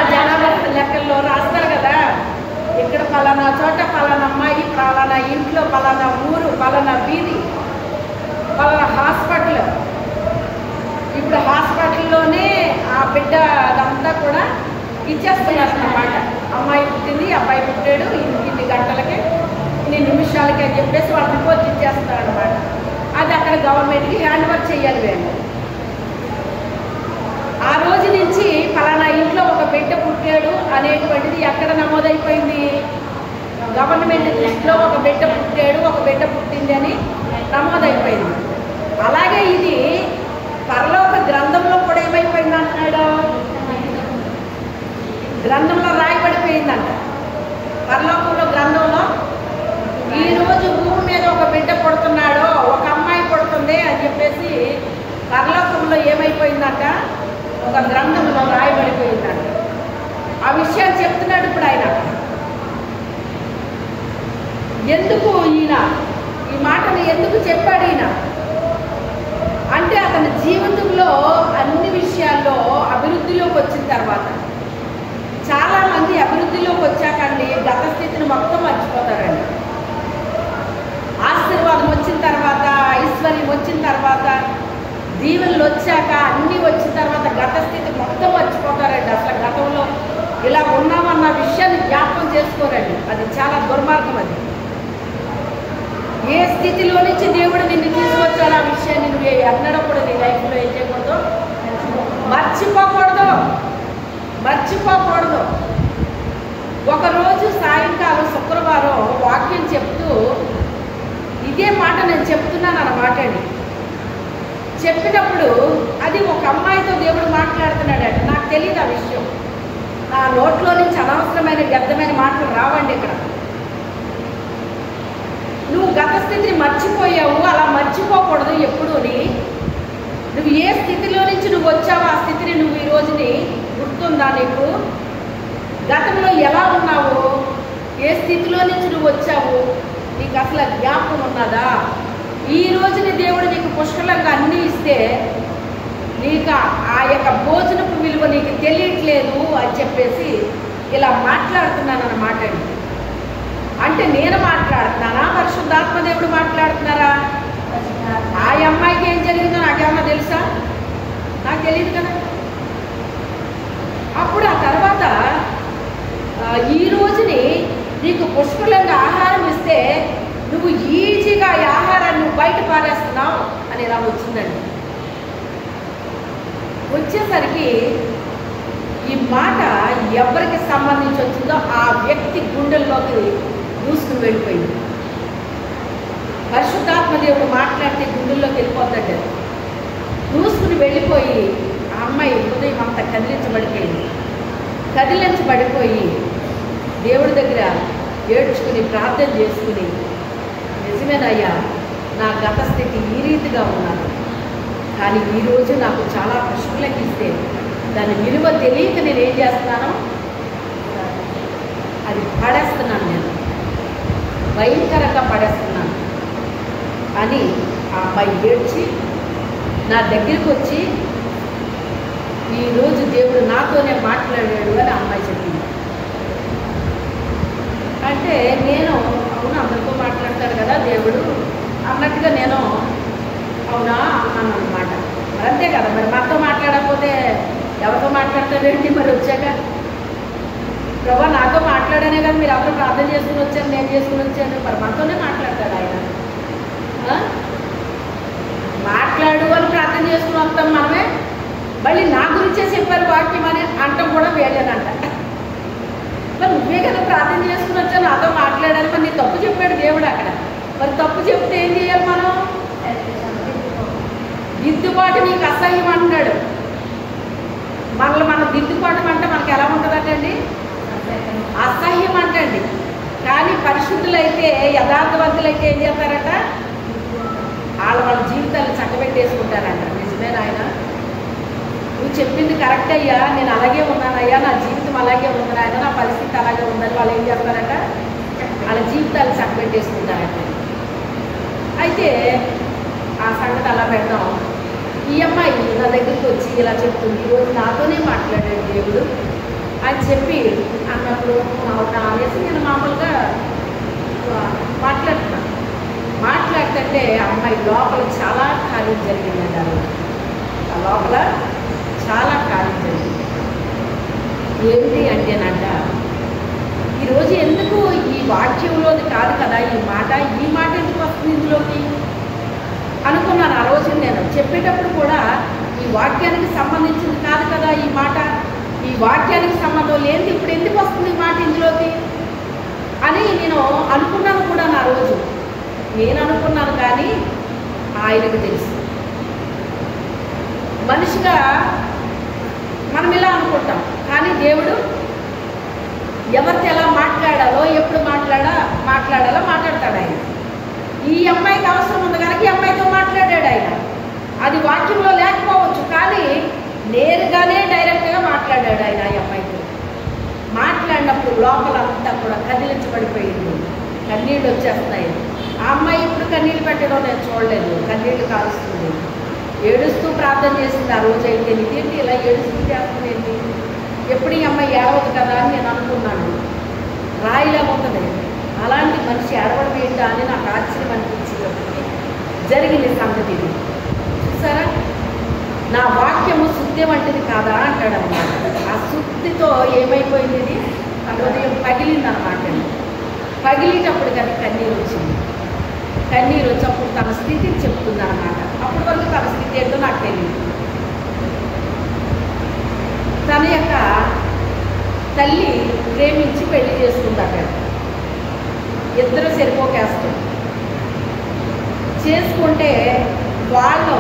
A: జనాభా లెక్కల్లో రాస్తారు కదా, ఇక్కడ ఫలానా చోట ఫలానా బిడ్డ అదంతా కూడా ఇచ్చేస్తున్నారు అన్నమాట. అమ్మాయి పుట్టింది, అబ్బాయి పుట్టాడు, ఇన్ని గంటలకి ఇన్ని నిమిషాలకి అని చెప్పేసి వాళ్ళు రిపోర్ట్ ఇచ్చేస్తారు అనమాట. అది అక్కడ గవర్నమెంట్కి హ్యాండ్ ఓవర్ చేయాలి వీళ్ళు. ఆ రోజు నుంచి ఫలానా ఇంట్లో ఒక బిడ్డ పుట్టాడు అనేటువంటిది ఎక్కడ నమోదైపోయింది? గవర్నమెంట్ లిస్ట్లో ఒక బిడ్డ పుట్టాడు, ఒక బిడ్డ పుట్టింది అని నమోదైపోయింది. అలాగే ఇది పరలోక గ్రంథంలో కూడా ఏమైపోయింది అంటున్నాడు? గ్రంథంలో రాయబడిపోయిందంట. పరలోకంలో గ్రంథంలో ఈరోజు భూమి మీద ఒక బిడ్డ పుడుతున్నాడో, ఒక అమ్మాయి పుడుతుంది అని చెప్పేసి పరలోకంలో ఏమైపోయిందంట? ఒక గ్రంథంలో రాయబడిపోయిందంట. ఆ విషయాలు చెప్తున్నాడు ఇప్పుడు ఆయన. ఎందుకు ఈయన ఈ మాటను ఎందుకు చెప్పాడు ఈయన అంటే, అతని జీవితంలో అన్ని విషయాల్లో అభివృద్ధిలోకి వచ్చిన తర్వాత, చాలామంది అభివృద్ధిలోకి వచ్చాకండి గత స్థితిని మొత్తం మర్చిపోతారండి. ఆశీర్వాదం వచ్చిన తర్వాత, ఐశ్వర్యం వచ్చిన తర్వాత, దీవెనలు వచ్చాక, అన్నీ వచ్చిన తర్వాత గత స్థితి మొత్తం మర్చిపోతారండి. అసలు గతంలో ఇలా ఉన్నామన్న విషయాన్ని జ్ఞాపకం చేసుకోరండి. అది చాలా దుర్మార్గం. అది ఏ స్థితిలో నుంచి దేవుడు నిన్ను తీసుకొచ్చాడు ఆ విషయాన్ని నువ్వు ఎన్నడప్పుడు నీ లైఫ్లో ఏం చేయకూడదు, మర్చిపోకూడదు. ఒకరోజు సాయంకాలం శుక్రవారం వాక్యం చెప్తూ ఇదే మాట నేను చెప్తున్నాను అన్నమాట అండి. చెప్పినప్పుడు అది ఒక అమ్మాయితో దేవుడు మాట్లాడుతున్నాడట. నాకు తెలియదు ఆ విషయం. నా నోట్లో నుంచి అనవసరమైన వ్యర్థమైన మాటలు రావండి ఇక్కడ. నువ్వు గత స్థితిని మర్చిపోయావు, అలా మర్చిపోకూడదు ఎప్పుడూని. నువ్వు ఏ స్థితిలో నుంచి నువ్వు వచ్చావో ఆ స్థితిని నువ్వు ఈ రోజుని గుర్తుందా నీకు? గతంలో ఎలా ఉన్నావు, ఏ స్థితిలో నుంచి నువ్వు వచ్చావు, నీకు అసలు జ్ఞాపకం ఉన్నదా? ఈ రోజుని దేవుడు నీకు పుష్కలంగా అన్నీ ఇస్తే నీకు ఆ యొక్క భోజనపు విలువ నీకు తెలియట్లేదు అని చెప్పేసి ఇలా మాట్లాడుతున్నాను అన్నమాట. అంటే నేను మాట్లాడుతున్నానా, పరిశుద్ధాత్మ దేవుడు మాట్లాడుతున్నారా? ఆ అమ్మాయికి ఏం జరిగిందో నాకేమన్నా తెలుసా? నాకు తెలియదు కదా. అప్పుడు ఆ తర్వాత ఈ రోజుని నీకు పుష్కలంగా ఆహారం ఇస్తే నువ్వు ఈజీగా ఈ ఆహారాన్ని నువ్వు బయట పారేస్తున్నావు అని ఇలా వచ్చిందండి. వచ్చేసరికి ఈ మాట ఎవరికి సంబంధించి వచ్చిందో ఆ వ్యక్తి గుండెల్లోకి దూసుకుని వెళ్ళిపోయింది. పరిశుద్ధాత్మ దేవుడు మాట్లాడితే గుండెల్లోకి వెళ్ళిపోతాడు. దూసుకుని వెళ్ళిపోయి ఆ అమ్మాయి హృదయం అంతా కదిలించబడిపోయి దేవుడి దగ్గర ఏడ్చుకుని ప్రార్థన చేసుకుని, నిజమేనయ్యా నా గత స్థితి ఈ రీతిగా ఉన్నాను, కానీ ఈరోజు నాకు చాలా పుష్కలకి ఇస్తే దాని విలువ తెలియక నేను ఏం చేస్తున్నాను, అది పడేస్తున్నాను, నేను భయంకరంగా పడేస్తున్నాను అని ఆ అమ్మాయి ఏడ్చి నా దగ్గరికి వచ్చి ఈరోజు దేవుడు నాతోనే మాట్లాడాడు అని ఆ అమ్మాయి చెప్పింది. అంటే నేను అవును అందరితో మాట్లాడతాడు కదా దేవుడు అన్నట్టుగా నేను అవునా అన్నాను అన్నమాట. మరి అంతే కదా, మరి మాతో మాట్లాడకపోతే ఎవరితో మాట్లాడతాడండి? మరి వచ్చాక ప్రభా నాతో మాట్లాడానే కదా, మీరు ఎవరు ప్రార్థన చేసుకుని వచ్చాను, నేను చేసుకుని వచ్చాను, మరి మాతోనే మాట్లాడతాడు ఆయన. మాట్లాడు అని ప్రార్థన చేసుకుని వస్తాం మనమే, మళ్ళీ నా గురించే చెప్పారు వాక్యం అని అంటాం కూడా వేయలేదంట. మరి నువ్వే కదా ప్రార్థన చేసుకుని వచ్చాను, నాతో మాట్లాడాలి, మరి నీ తప్పు చెప్పాడు దేవుడు అక్కడ. మరి తప్పు చెప్తే ఏం చేయాలి మనం? దిద్దుబాటు నీకు అసహ్యం అంటున్నాడు. మనల్ని మనం దిద్దుబాటు అంటే మనకి ఎలా ఉంటుందంటండి? అసహ్యం అంటండి. కానీ పరిశుద్ధులైతే, యథార్థవంతులైతే ఏం చేస్తారట? వాళ్ళ జీవితాలు చక్కబెట్టేసుకుంటారంట. నిజమేనా ఆయన? నువ్వు చెప్పింది కరెక్ట్ అయ్యా, నేను అలాగే ఉన్నానయ్యా, నా జీవితం అలాగే ఉంది ఆయన, నా పరిస్థితి అలాగే ఉందని వాళ్ళు ఏం చేస్తారట? వాళ్ళ జీవితాలు చక్కబెట్టేసుకుంటారంట. అయితే ఆ సంగతి అలా పెడదాం. ఈ అమ్మాయి నా దగ్గరికి వచ్చి ఇలా చెప్తుంది, ఈరోజు నాతోనే మాట్లాడాడు దేవుడు అని చెప్పి అన్నప్పుడు అవునా అనేసి నేను మామూలుగా మాట్లాడుతున్నాను. మాట్లాడుతుంటే అమ్మాయి లోపల చాలా కార్యం జరిగిందండి. ఆ లోపల చాలా కార్యం జరిగింది. ఏమిటి అంటేనంట, ఈరోజు ఎందుకు ఈ వాక్యంలోది కాదు కదా ఈ మాట ఎందుకు వస్తుంది ఇందులోకి అనుకున్నాను. ఆ రోజు నేను చెప్పేటప్పుడు కూడా ఈ వాక్యానికి సంబంధించింది కాదు కదా ఈ మాట, ఈ వాక్యానికి సంబంధం లేనిది ఇప్పుడు ఎందుకు వస్తుంది ఈ మాట ఇందులోకి అని నేను అనుకున్నాను కూడా. నా రోజు నేను అనుకున్నాను, కానీ ఆయనకు తెలుసు. మనిషిగా మనం ఇలా అనుకుంటాం, కానీ దేవుడు ఎవరితో ఎలా మాట్లాడాలో ఎప్పుడు మాట్లాడాలో మాట్లాడతాడు ఆయన. ఈ అమ్మాయికి అవసరం ఉంది కనుక ఈ అమ్మాయితో మాట్లాడాడు ఆయన. అది వాక్యంలో లేకపోవచ్చు, కానీ నేరుగానే డైరెక్ట్గా మాట్లాడాడు ఆయన. ఈ అమ్మాయితో మాట్లాడినప్పుడు లోపలంతా కూడా కదిలించబడిపోయింది, కన్నీళ్ళు వచ్చేస్తున్నాయి. ఆ అమ్మాయి ఇప్పుడు కన్నీళ్ళు పెట్టడం నేను చూడలేదు, కన్నీళ్ళు కాలుస్తుంది, ఏడుస్తూ ప్రార్థన చేసింది. ఆ రోజు అయితే ఇదేంటి ఇలా ఏడుస్తూ చేస్తుంది, ఎప్పుడు ఈ అమ్మాయి ఏడవదు కదా అని నేను అనుకున్నాను. రాయిలా ఉంటుంది, అలాంటి మనిషి ఏడవడం ఏంటా అని నాకు ఆశ్చర్యం అనిపించింది. జరిగింది సంగతి ఇది. చూసారా, నా వాక్యము శుద్ధి వంటిది కాదా అంటాడు అన్నమాట. ఆ శుద్ధితో ఏమైపోయింది, ఇది తన హృదయం పగిలింది అన్నమాట. పగిలేటప్పుడు కానీ కన్నీరు వచ్చింది. కన్నీరు వచ్చినప్పుడు తన స్థితిని చెప్తుంది అన్నమాట. అప్పటి వరకు తన స్థితి ఏంటో నాకు తెలియదు. తన యొక్క తల్లి ప్రేమించి పెళ్లి చేసుకుంది. అక్కడ ఇద్దరు సరిపోకేస్తారు. చేసుకుంటే వాళ్ళు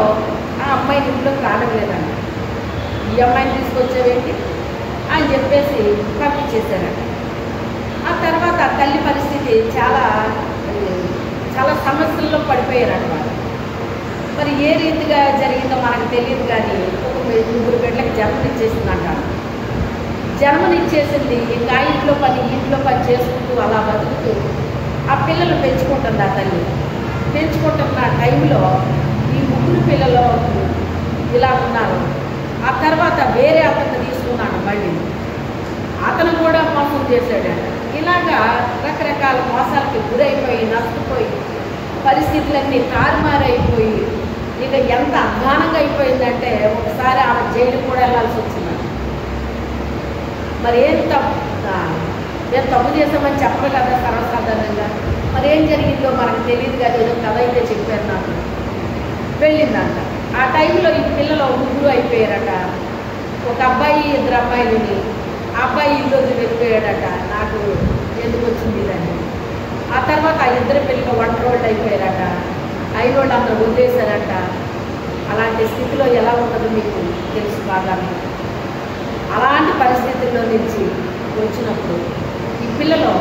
A: ఆ అమ్మాయిని ఇంట్లోకి రావట్లేదంట. ఈ అమ్మాయిని తీసుకొచ్చేవేంటి అని చెప్పేసి పంపించేశారంట. ఆ తర్వాత తల్లి పరిస్థితి చాలా సమస్యల్లో పడిపోయారన్నమాట. మరి ఏ రీతిగా జరిగిందో మనకు తెలియదు, కానీ ఒక 3 బిడ్డలకు జన్మనిచ్చేసిందంట. జన్మనిచ్చేసింది. ఇంకా ఇంట్లో పని చేసుకుంటూ అలా బతుకుతూ ఆ పిల్లలు పెంచుకుంటుంది. ఆ తల్లి పెంచుకుంటున్న టైంలో ఈ 3 పిల్లలు ఇలా ఉన్నారు. ఆ తర్వాత వేరే అతను తీసుకున్నాడు. మళ్ళీ అతను కూడా మోసం చేశాడంట. ఇలాగా రకరకాల మోసాలకి గురైపోయి నష్టపోయి పరిస్థితులన్నీ తారుమారైపోయి ఇక ఎంత అధ్వానంగా అయిపోయిందంటే ఒకసారి ఆమె జైలు కూడా వెళ్ళాల్సి వచ్చింది. మరి మేము తప్పు చేసామని చెప్పరు కదా సర్వసాధారణంగా. మరి ఏం జరిగిందో మనకు తెలియదు కదా, ఏదో కథ అయితే చెప్పారు నాకు. వెళ్ళిందంట. ఆ టైంలో ఈ పిల్లలు 3 అయిపోయారట. ఒక అబ్బాయి 2 అమ్మాయిలని. ఆ అబ్బాయి ఇల్లు వెళ్ళిపోయాడట. నాకు ఎందుకు వచ్చింది ఇదని. ఆ తర్వాత ఆ 2 పిల్లలు ఒంటరోళ్ళు అయిపోయారట. అయిన వాళ్ళు అందరూ వదిలేశారట. అలాంటి స్థితిలో ఎలా ఉంటుందో మీకు తెలుసు బాగా. అలాంటి పరిస్థితుల్లో నుంచి వచ్చినప్పుడు ఈ పిల్లలు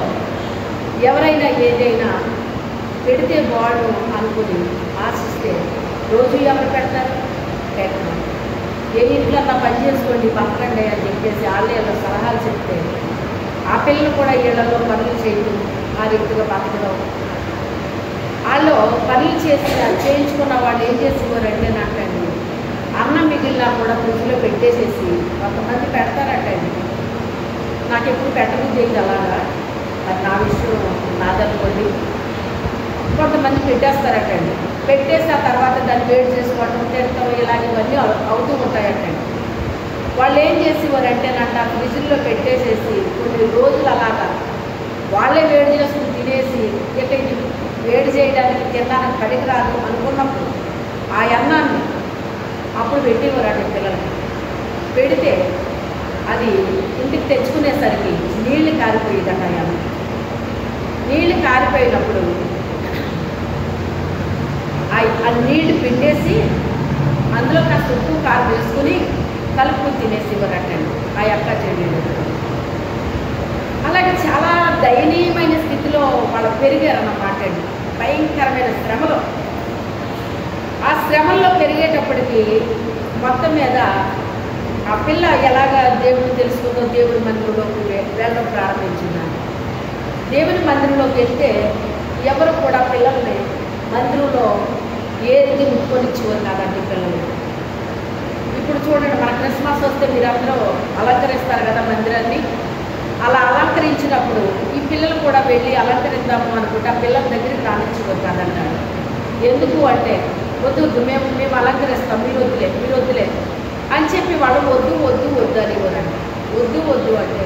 A: ఎవరైనా ఏదైనా పెడితే బాడు అనుకుని ఆశిస్తే రోజు ఎవరు పెడతారు? పెట్టడం. ఏ ఇంట్లో పని చేసుకోండి బతకండి అని చెప్పేసి వాళ్ళే సలహాలు చెప్తే ఆ పిల్లలు కూడా ఇళ్లలో పనులు చేయడం, ఆ రీతిగా బతకడం. వాళ్ళు పనులు చేయించుకున్న వాళ్ళు ఏం చేసేవారంటే నాకండి అన్నం మిగిలినా కూడా ఫ్రిడ్జ్లో పెట్టేసేసి కొంతమంది పెడతారంటండి. నాకు ఎప్పుడు పెట్టబుద్ధి అయింది అలాగా. అది నా విషయం నాదనుకోండి. కొంతమంది పెట్టేస్తారటండి. పెట్టేసి ఆ తర్వాత దాన్ని వేడి చేసుకోవడం తినటం ఇలాంటివన్నీ అవుతూ ఉంటాయంటండి. వాళ్ళు ఏం చేసేవారంటే నాకు ఫ్రిడ్జ్లో పెట్టేసేసి కొన్ని రోజులు అలాగా వాళ్ళే వేడి చేసుకుని తినేసి ఇక ఇది వేడి చేయడానికి తినడానికి పనికిరాదు అనుకున్నప్పుడు ఆ అన్నాన్ని అప్పుడు పెట్టేవారండి పిల్లలకి. పెడితే అది ఇంటికి తెచ్చుకునేసరికి నీళ్లు కారిపోయేదట. నీళ్లు కారిపోయినప్పుడు ఆ నీళ్లు పిండేసి అందులో కాస్త ఉప్పు కారం వేసుకుని కలుపుకుని తినేసేవారటండి ఆ అక్క చెల్లెలు. అలాగే చాలా దయనీయమైన స్థితిలో వాళ్ళు పెరిగారన్నమాట అండి. భయంకరమైన శ్రమలో. ఆ శ్రమల్లో పెరిగేటప్పటికి మొత్తం మీద ఆ పిల్ల ఎలాగా దేవుడిని తెలుసుకుందో దేవుడి మందిరంలోకి వెళ్ళడం ప్రారంభించిందని. దేవుని మందిరంలోకి వెళ్తే ఎవరు కూడా పిల్లల్ని మందిరంలో ఏది ముట్టుకొనిచ్చేవారు కాదండి పిల్లలు. ఇప్పుడు చూడండి, మన క్రిస్మస్ వస్తే మీరందరూ అలంకరిస్తారు కదా మందిరాన్ని. అలా అలంకరించినప్పుడు ఈ పిల్లలు కూడా వెళ్ళి అలంకరిద్దాము అనుకుంటే ఆ పిల్లల దగ్గరికి రానిచ్చేవారు కాదంటారు. ఎందుకు అంటే వద్దు మేము అలంకరిస్తాం, మీరు వద్దులే అని చెప్పి వాళ్ళు వద్దు అనేవారండి. వద్దు అంటే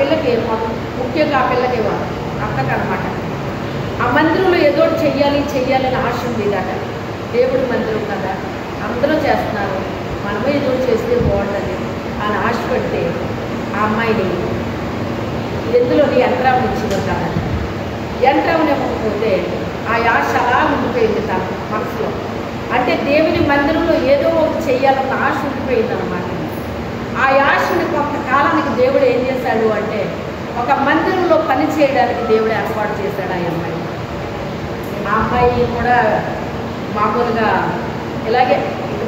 A: పిల్లకి ముఖ్యంగా ఆ పిల్లకి అక్కకనమాట ఆ మందిరంలో ఏదో చెయ్యాలి చెయ్యాలని ఆశ ఉండేదట. దేవుడి మందిరం కదా, అందరూ చేస్తున్నారు, మనము ఏదో చేస్తే బాగుంటుంది అని ఆశపడితే ఆ అమ్మాయిని ఎందులోని యంత్రాన్ని ఇచ్చిందో కదా, యంత్రాన్ని ఇవ్వకపోతే ఆ ఆశ అలా ఉండిపోయింది తన మనసులో. అంటే దేవుని మందిరంలో ఏదో ఒకటి చెయ్యాలన్న ఆశ ఉండిపోయింది అన్నమాట. ఆ ఆశని కొంతకాలానికి దేవుడు ఏం చేశాడు అంటే ఒక మందిరంలో పని చేయడానికి దేవుడు ఏర్పాటు చేశాడు ఆ అమ్మాయి. ఆ అమ్మాయి కూడా మామూలుగా ఇలాగే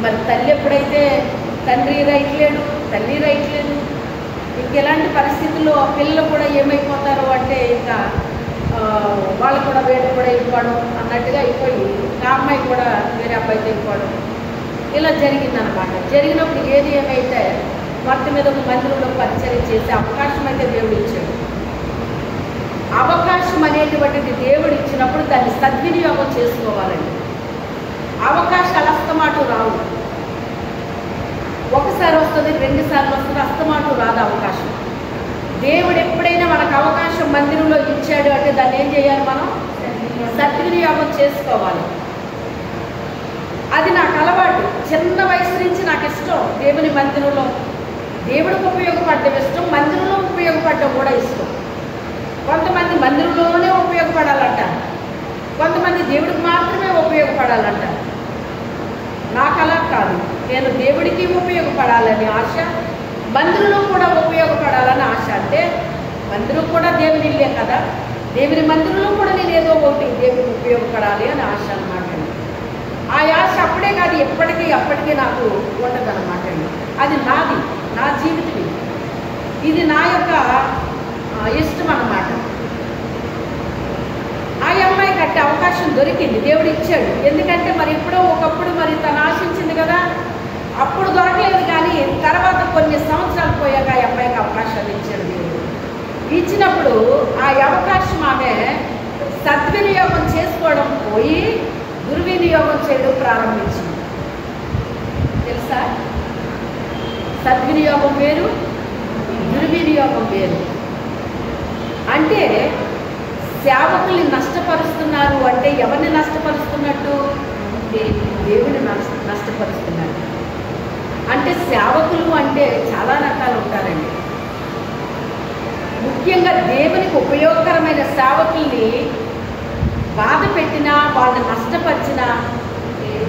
A: మరి తల్లి ఎప్పుడైతే తండ్రి రైట్ లేడు, తల్లి రైట్ లేదు, ఇంకెలాంటి పరిస్థితుల్లో ఆ పిల్లలు కూడా ఏమైపోతారు అంటే ఇంకా వాళ్ళు కూడా వేరే కూడా వెళ్ళిపోవడం అన్నట్టుగా అయిపోయి ఆ అమ్మాయి కూడా వేరే అబ్బాయితో వెళ్ళిపోవడం ఇలా జరిగిందనమాట. జరిగినప్పుడు ఏది ఏమైతే మొత్తం మీద ఒక మందిరంలో పరిచయం చేసే అవకాశం అయితే దేవుడు ఇచ్చాడు. అవకాశం అనేటువంటిది దేవుడు ఇచ్చినప్పుడు దాన్ని సద్వినియోగం చేసుకోవాలండి. అవకాశాలు అస్తమాటు రావు, ఒకసారి వస్తుంది, 2 సార్లు వస్తుంది, అస్తమాటు రాదు అవకాశం. దేవుడు ఎప్పుడైనా మనకు అవకాశం మందిరంలో ఇచ్చాడు అంటే దాన్ని ఏం చేయాలి, మనం సద్వినియోగం చేసుకోవాలి. అది నాకు అలవాటు, చిన్న వయసు నుంచి నాకు ఇష్టం దేవుని మందిరంలో దేవుడికి ఉపయోగపడడం ఇష్టం, మందిరంలో ఉపయోగపడడం కూడా ఇష్టం. కొంతమంది మందిరంలోనే ఉపయోగపడాలంట, కొంతమంది దేవుడికి మాత్రమే ఉపయోగపడాలంట. నాకు అలా కాదు, నేను దేవుడికి ఉపయోగపడాలని ఆశ, మందిరంలో కూడా ఉపయోగపడాలని ఆశ. అంటే మందిరం కూడా దేవుని ఇల్లే కదా, దేవుని మందిరంలో కూడా నేను ఏదో ఒకటి దేవుడికి ఉపయోగపడాలి అని ఆశ అనమాట. ఆ ఆశ అప్పుడే కాదు ఎప్పటికీ అప్పటికీ నాకు ఉండదన్నమాట. అది నాది, నా జీవితం, ఇది నా యొక్క ఇష్టం అన్నమాట. ఆ అమ్మాయి కట్టే అవకాశం దొరికింది, దేవుడు ఇచ్చాడు. ఎందుకంటే మరి ఎప్పుడో ఒకప్పుడు మరి తను ఆశించింది కదా, అప్పుడు దొరకలేదు. కానీ తర్వాత కొన్ని సంవత్సరాలు పోయాక ఆ అమ్మాయికి అవకాశాలు ఇచ్చాడు దేవుడు. ఇచ్చినప్పుడు ఆ అవకాశం ఆమె సద్వినియోగం చేసుకోవడం పోయి దుర్వినియోగం చేయడం ప్రారంభించింది. తెలుసా, సద్వినియోగం వేరు, దుర్వినియోగం వేరు. అంటే సేవకుల్ని నష్టపరుస్తున్నారు అంటే ఎవరిని నష్టపరుస్తున్నట్టు, దేవుని నష్టపరుస్తున్నారు. అంటే సేవకులు అంటే చాలా రకాలు ఉంటారండి. ముఖ్యంగా దేవునికి ఉపయోగకరమైన సేవకుల్ని బాధ పెట్టినా, వాళ్ళని నష్టపరిచినా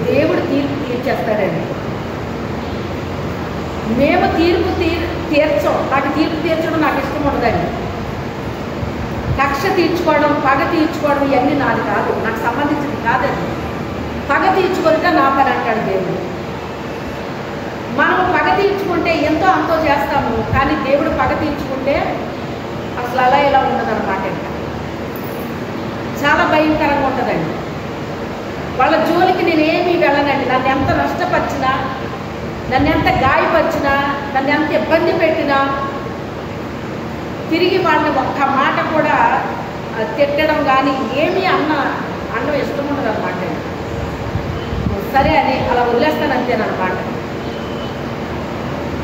A: దేవుడు తీర్పు తీర్చేస్తాడండి. మేము తీర్చం, నాకు తీర్పు తీర్చడం నాకు ఇష్టం ఉండదండి. కక్ష తీర్చుకోవడం, పగ తీర్చుకోవడం ఇవన్నీ నాది కాదు, నాకు సంబంధించింది కాదండి. పగ తీర్చుకుంటే నా పని అంటాడు దేవుడు. మనము పగ తీర్చుకుంటే ఎంతో అంతో చేస్తాము, కానీ దేవుడు పగ తీర్చుకుంటే అసలు అలా ఇలా ఉండదన్నమాట. చాలా భయంకరంగా ఉంటుందండి. వాళ్ళ జోలికి నేనేమీ వెళ్ళనండి. నన్ను ఎంత నష్టపరిచినా, నన్ను ఎంత గాయపరిచినా, నన్ను ఎంత ఇబ్బంది పెట్టినా తిరిగి వాళ్ళని ఒక్క మాట కూడా తిట్టడం కానీ ఏమీ అన్నం ఇష్టం ఉండదు అనమాట. సరే అని అలా వదిలేస్తాను అంతేనమాట.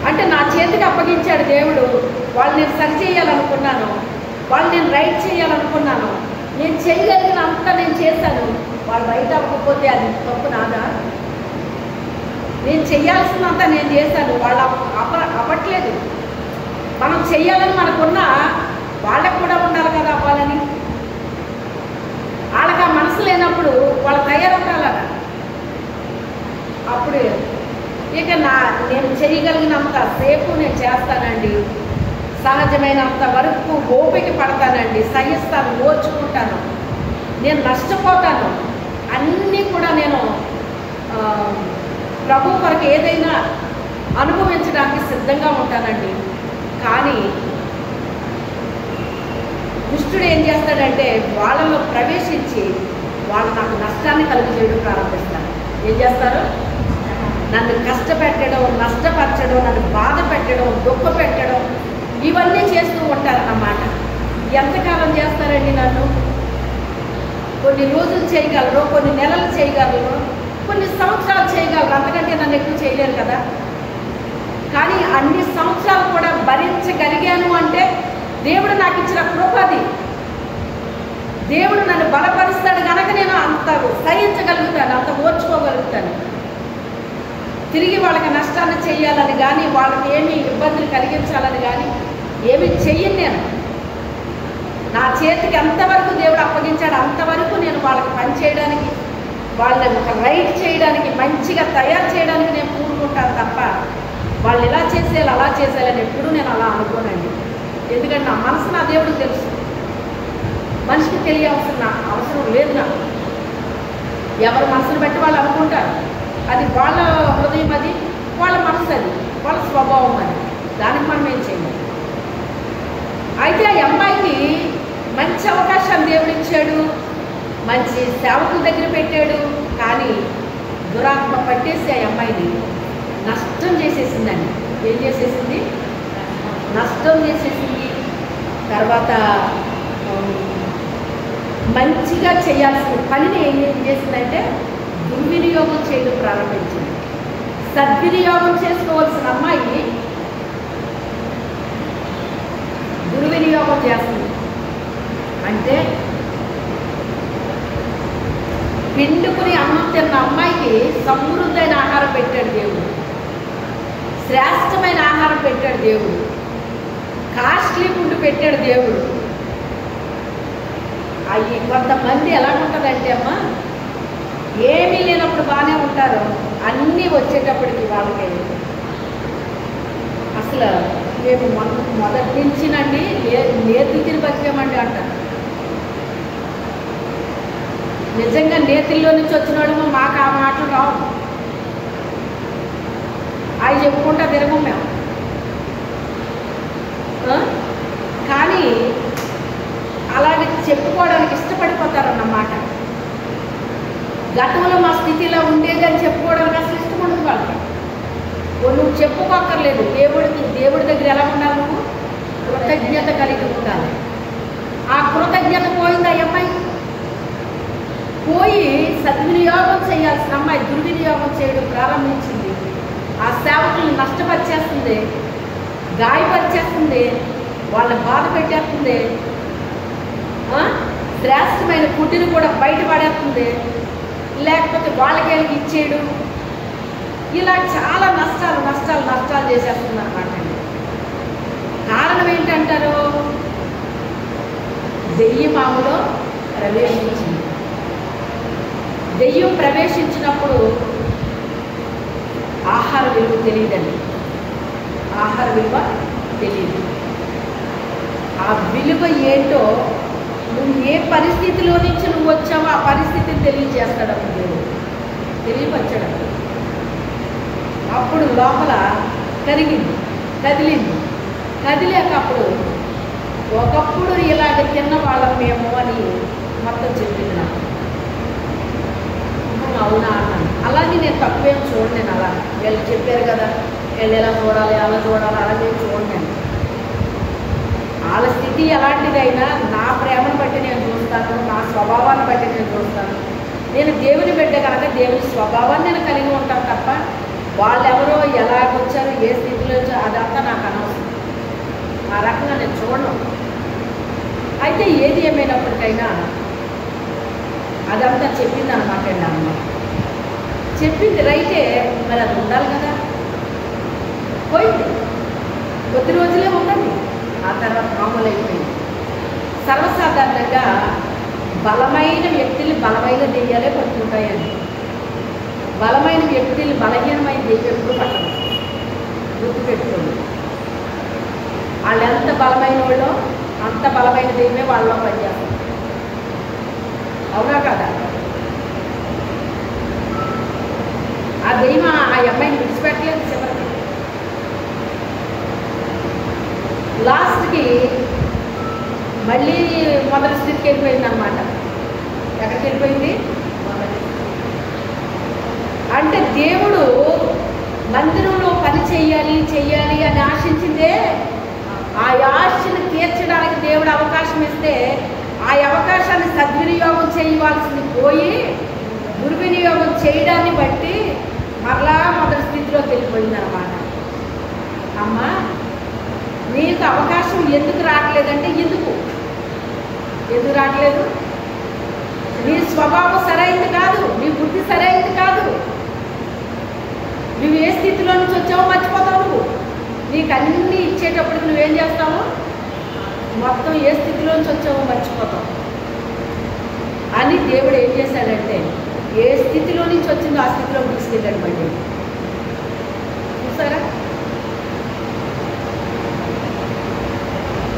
A: అంటే నా చేతికి అప్పగించాడు దేవుడు. వాళ్ళు నేను సరి చేయాలనుకున్నాను, వాళ్ళు నేను రైట్ చేయాలనుకున్నాను, నేను చేయగలిగినంత నేను చేశాను. వాళ్ళు రైట్ అవ్వకపోతే అది తప్పు నాదా? నేను చేయాల్సినంత నేను చేశాను, వాళ్ళు అవ్వట్లేదు. మనం చెయ్యాలని మనకున్నా వాళ్ళకు కూడా ఉండాలి కదా అవ్వాలని. వాళ్ళకి ఆ మనసు లేనప్పుడు వాళ్ళు తయారవుతారట. అప్పుడు ఇక నేను చేయగలిగినంత సేపు నేను చేస్తానండి, సహజమైనంత వరకు ఓపిక పడతానండి, సహిస్తాను, ఓర్చుకుంటాను, నేను నష్టపోతాను, అన్నీ కూడా నేను ప్రభు కొరకు ఏదైనా అనుభవించడానికి సిద్ధంగా ఉంటానండి. కానీ దుష్టుడు ఏం చేస్తాడంటే వాళ్ళలో ప్రవేశించి వాళ్ళు నాకు నష్టాన్ని కలిగజేయడం ప్రారంభిస్తారు. ఏం చేస్తారు? నన్ను కష్టపెట్టడం, నష్టపరచడం, నన్ను బాధ పెట్టడం, దుఃఖ పెట్టడం, ఇవన్నీ చేస్తూ ఉంటారన్నమాట. ఎంతకాలం చేస్తారండి? నన్ను కొన్ని రోజులు చేయగలరు, కొన్ని నెలలు చేయగలరు, కొన్ని సంవత్సరాలు చేయగలరు, అంతకంటే నన్ను ఎక్కువ చేయలేరు కదా. కానీ అన్ని సంవత్సరాలు కూడా భరించగలిగాను అంటే దేవుడు నాకు ఇచ్చిన కృపది. దేవుడు నన్ను బలపరుస్తాడు కనుక నేను అంత సహించగలుగుతాను, అంత ఓర్చుకోగలుగుతాను. తిరిగి వాళ్ళకి నష్టాన్ని చేయాలని కానీ, వాళ్ళకి ఏమి ఇబ్బందులు కలిగించాలని కానీ ఏమి చెయ్యను నేను. నా చేతికి ఎంతవరకు దేవుడు అప్పగించాడు అంతవరకు నేను వాళ్ళకి పని చేయడానికి, వాళ్ళని ఒక రైట్ చేయడానికి, మంచిగా తయారు చేయడానికి నేను కూరుకుంటాను తప్ప వాళ్ళు ఇలా చేసేయాలి అలా చేసేయాలని ఎప్పుడూ నేను అలా అనుకోనండి. ఎందుకంటే నా మనసు నా దేవుడికి తెలుసు. మనిషికి తెలియవలసిన అవసరం లేదు నాకు. ఎవరి మనసును బట్టి వాళ్ళు అనుకుంటారు. అది వాళ్ళ హృదయం, అది వాళ్ళ మనసు, అది వాళ్ళ స్వభావం. అది దానికి మనం ఏం చేయము. అయితే ఆ అమ్మాయికి మంచి అవకాశాన్ని దేవుడు ఇచ్చాడు, మంచి సేవకుల దగ్గర పెట్టాడు. కానీ దురాత్మ పట్టేసి ఆ అమ్మాయిని నష్టం చేసేసిందండి. ఏం చేసేసింది? నష్టం చేసేసింది. తర్వాత మంచిగా చేయాల్సిన పనిని ఏం చేసిందంటే దుర్వినియోగం చేయడం ప్రారంభించింది. సద్వినియోగం చేసుకోవాల్సిన అమ్మాయి దుర్వినియోగం చేస్తుంది. అంటే పిండుకుని అన్నం తిన్న అమ్మాయికి సమృద్ధమైన ఆహారం పెట్టాడు దేవుడు, శ్రేష్టమైన ఆహారం పెట్టాడు దేవుడు, కాస్ట్లీ ఫుడ్ పెట్టాడు దేవుడు. అవి కొంతమంది ఎలా ఉంటుందంటే అమ్మ, ఏమీ లేనప్పుడు బాగానే ఉంటారు, అన్నీ వచ్చేటప్పటికి వాళ్ళకి అసలు మేము మొదటి నుంచినండి నేతి తిని బతికేమండి అంటారు. నిజంగా నేతిల్లో నుంచి వచ్చినాడు మాకు ఆ మాటలు రావు. అవి చెప్పుకుంటా తిరగం మేము. కానీ అలాగే చెప్పుకోవడానికి ఇష్టపడిపోతారన్నమాట. గతంలో మా స్థితిలో ఉండేది అని చెప్పుకోవడానికి అసలు ఇష్టం ఉండదు వాళ్ళకి. నువ్వు చెప్పుకోక్కర్లేదు. దేవుడి దగ్గర ఎలా ఉండాలి? నువ్వు కృతజ్ఞత కలిగి ఉండాలి. ఆ కృతజ్ఞత పోయింది. ఆ అమ్మాయి పోయి సద్వినియోగం చేయాల్సిన అమ్మాయి దుర్వినియోగం చేయడం ప్రారంభించింది. ఆ సేవకులను నష్టపరిచేస్తుంది, గాయపరిచేస్తుంది, వాళ్ళని బాధ పెట్టేస్తుంది, శ్రేష్టమైన ఫుడ్ని కూడా బయట పడేస్తుంది, లేకపోతే వాళ్ళకి ఇచ్చేయడం, ఇలా చాలా నష్టాలు చేసేస్తుంది అన్నమాట. కారణం ఏంటంటారు? దెయ్యం ఆమెలో ప్రవేశించింది. దెయ్యం ప్రవేశించినప్పుడు ఆహార విలువ తెలియదండి. ఆహార విలువ తెలియదు. ఆ విలువ ఏంటో నువ్వు ఏ పరిస్థితిలో నుంచి నువ్వు వచ్చావో ఆ పరిస్థితిని తెలియజేస్తాడప్పుడు దేవుడు, తెలియపరచడం. అప్పుడు లోపల కదిలేక అప్పుడు ఒకప్పుడు ఇలాగ తిన్న వాళ్ళం మేము అని మొత్తం చెప్పింది నాకు. అవునా అన్నాను. అలాగే నేను తప్పేం చూడలేను. అలా వీళ్ళు చెప్పారు కదా, వీళ్ళు ఎలా చూడాలి అలా చూడాలి, అలా నేను చూడలేను. వాళ్ళ స్థితి ఎలాంటిదైనా నా ప్రేమను బట్టి నేను చూస్తాను, నా స్వభావాన్ని బట్టి నేను చూస్తాను. నేను దేవుని బిడ్డ కనుక దేవుని స్వభావాన్ని నేను కలిగి ఉంటాను తప్ప వాళ్ళెవరో ఎలాగొచ్చారు, ఏ స్థితిలో వచ్చారో అదంతా నాకు అనవసరం. ఆ రకంగా నేను చూడను. అయితే ఏది ఏమైనప్పటికైనా అదంతా చెప్పింది అనమాట అండి అమ్మ. చెప్పింది రైతే, మరి అది ఉండాలి కదా. పోయింది, కొద్ది రోజులే ఉండండి, ఆ తర్వాత మామూలు అయిపోయింది. సర్వసాధారణంగా బలమైన వ్యక్తులు బలమైన దెయ్యాలే పట్టుకుంటాయండి. బలమైన వ్యక్తులు బలహీనమైన దెయ్యం ఎప్పుడు పట్టదు. గుర్తుపెట్టుకోండి. వాళ్ళు ఎంత బలమైన వాళ్ళో అంత బలమైన దెయ్యమే వాళ్ళలో పనిచేస్తారు. అవునా కదా? ఆ దెయ్యం ఆ అమ్మాయిని విడిచిపెట్టలేదు. చివరికి లాస్ట్కి మళ్ళీ మొదటి స్థితికి వెళ్ళిపోయింది అనమాట. ఎక్కడికి వెళ్ళిపోయింది? అంటే దేవుడు మందిరంలో పని చెయ్యాలి అని ఆశించిందే, ఆ ఆశను తీర్చడానికి దేవుడు అవకాశం ఇస్తే ఆ అవకాశాన్ని సద్వినియోగం చేయవలసింది పోయి దుర్వినియోగం చేయడాన్ని బట్టి మరలా మొదటి స్థితిలోకి వెళ్ళిపోయింది అనమాట. అమ్మ నీకు అవకాశం ఎందుకు రావట్లేదంటే ఎందుకు రావట్లేదు? నీ స్వభావం సరైంది కాదు, నీ బుద్ధి సరైంది కాదు. నువ్వు ఏ స్థితిలో నుంచి వచ్చావో మర్చిపోతావు. నువ్వు నీకు అన్నీ ఇచ్చేటప్పటికి నువ్వేం చేస్తావు? మొత్తం ఏ స్థితిలో నుంచి వచ్చావో మర్చిపోతావు. అని దేవుడు ఏం చేశాడంటే ఏ స్థితిలో నుంచి వచ్చిందో ఆ స్థితిలోకి తీసుకెళ్ళాడు. మళ్ళీ చూసారా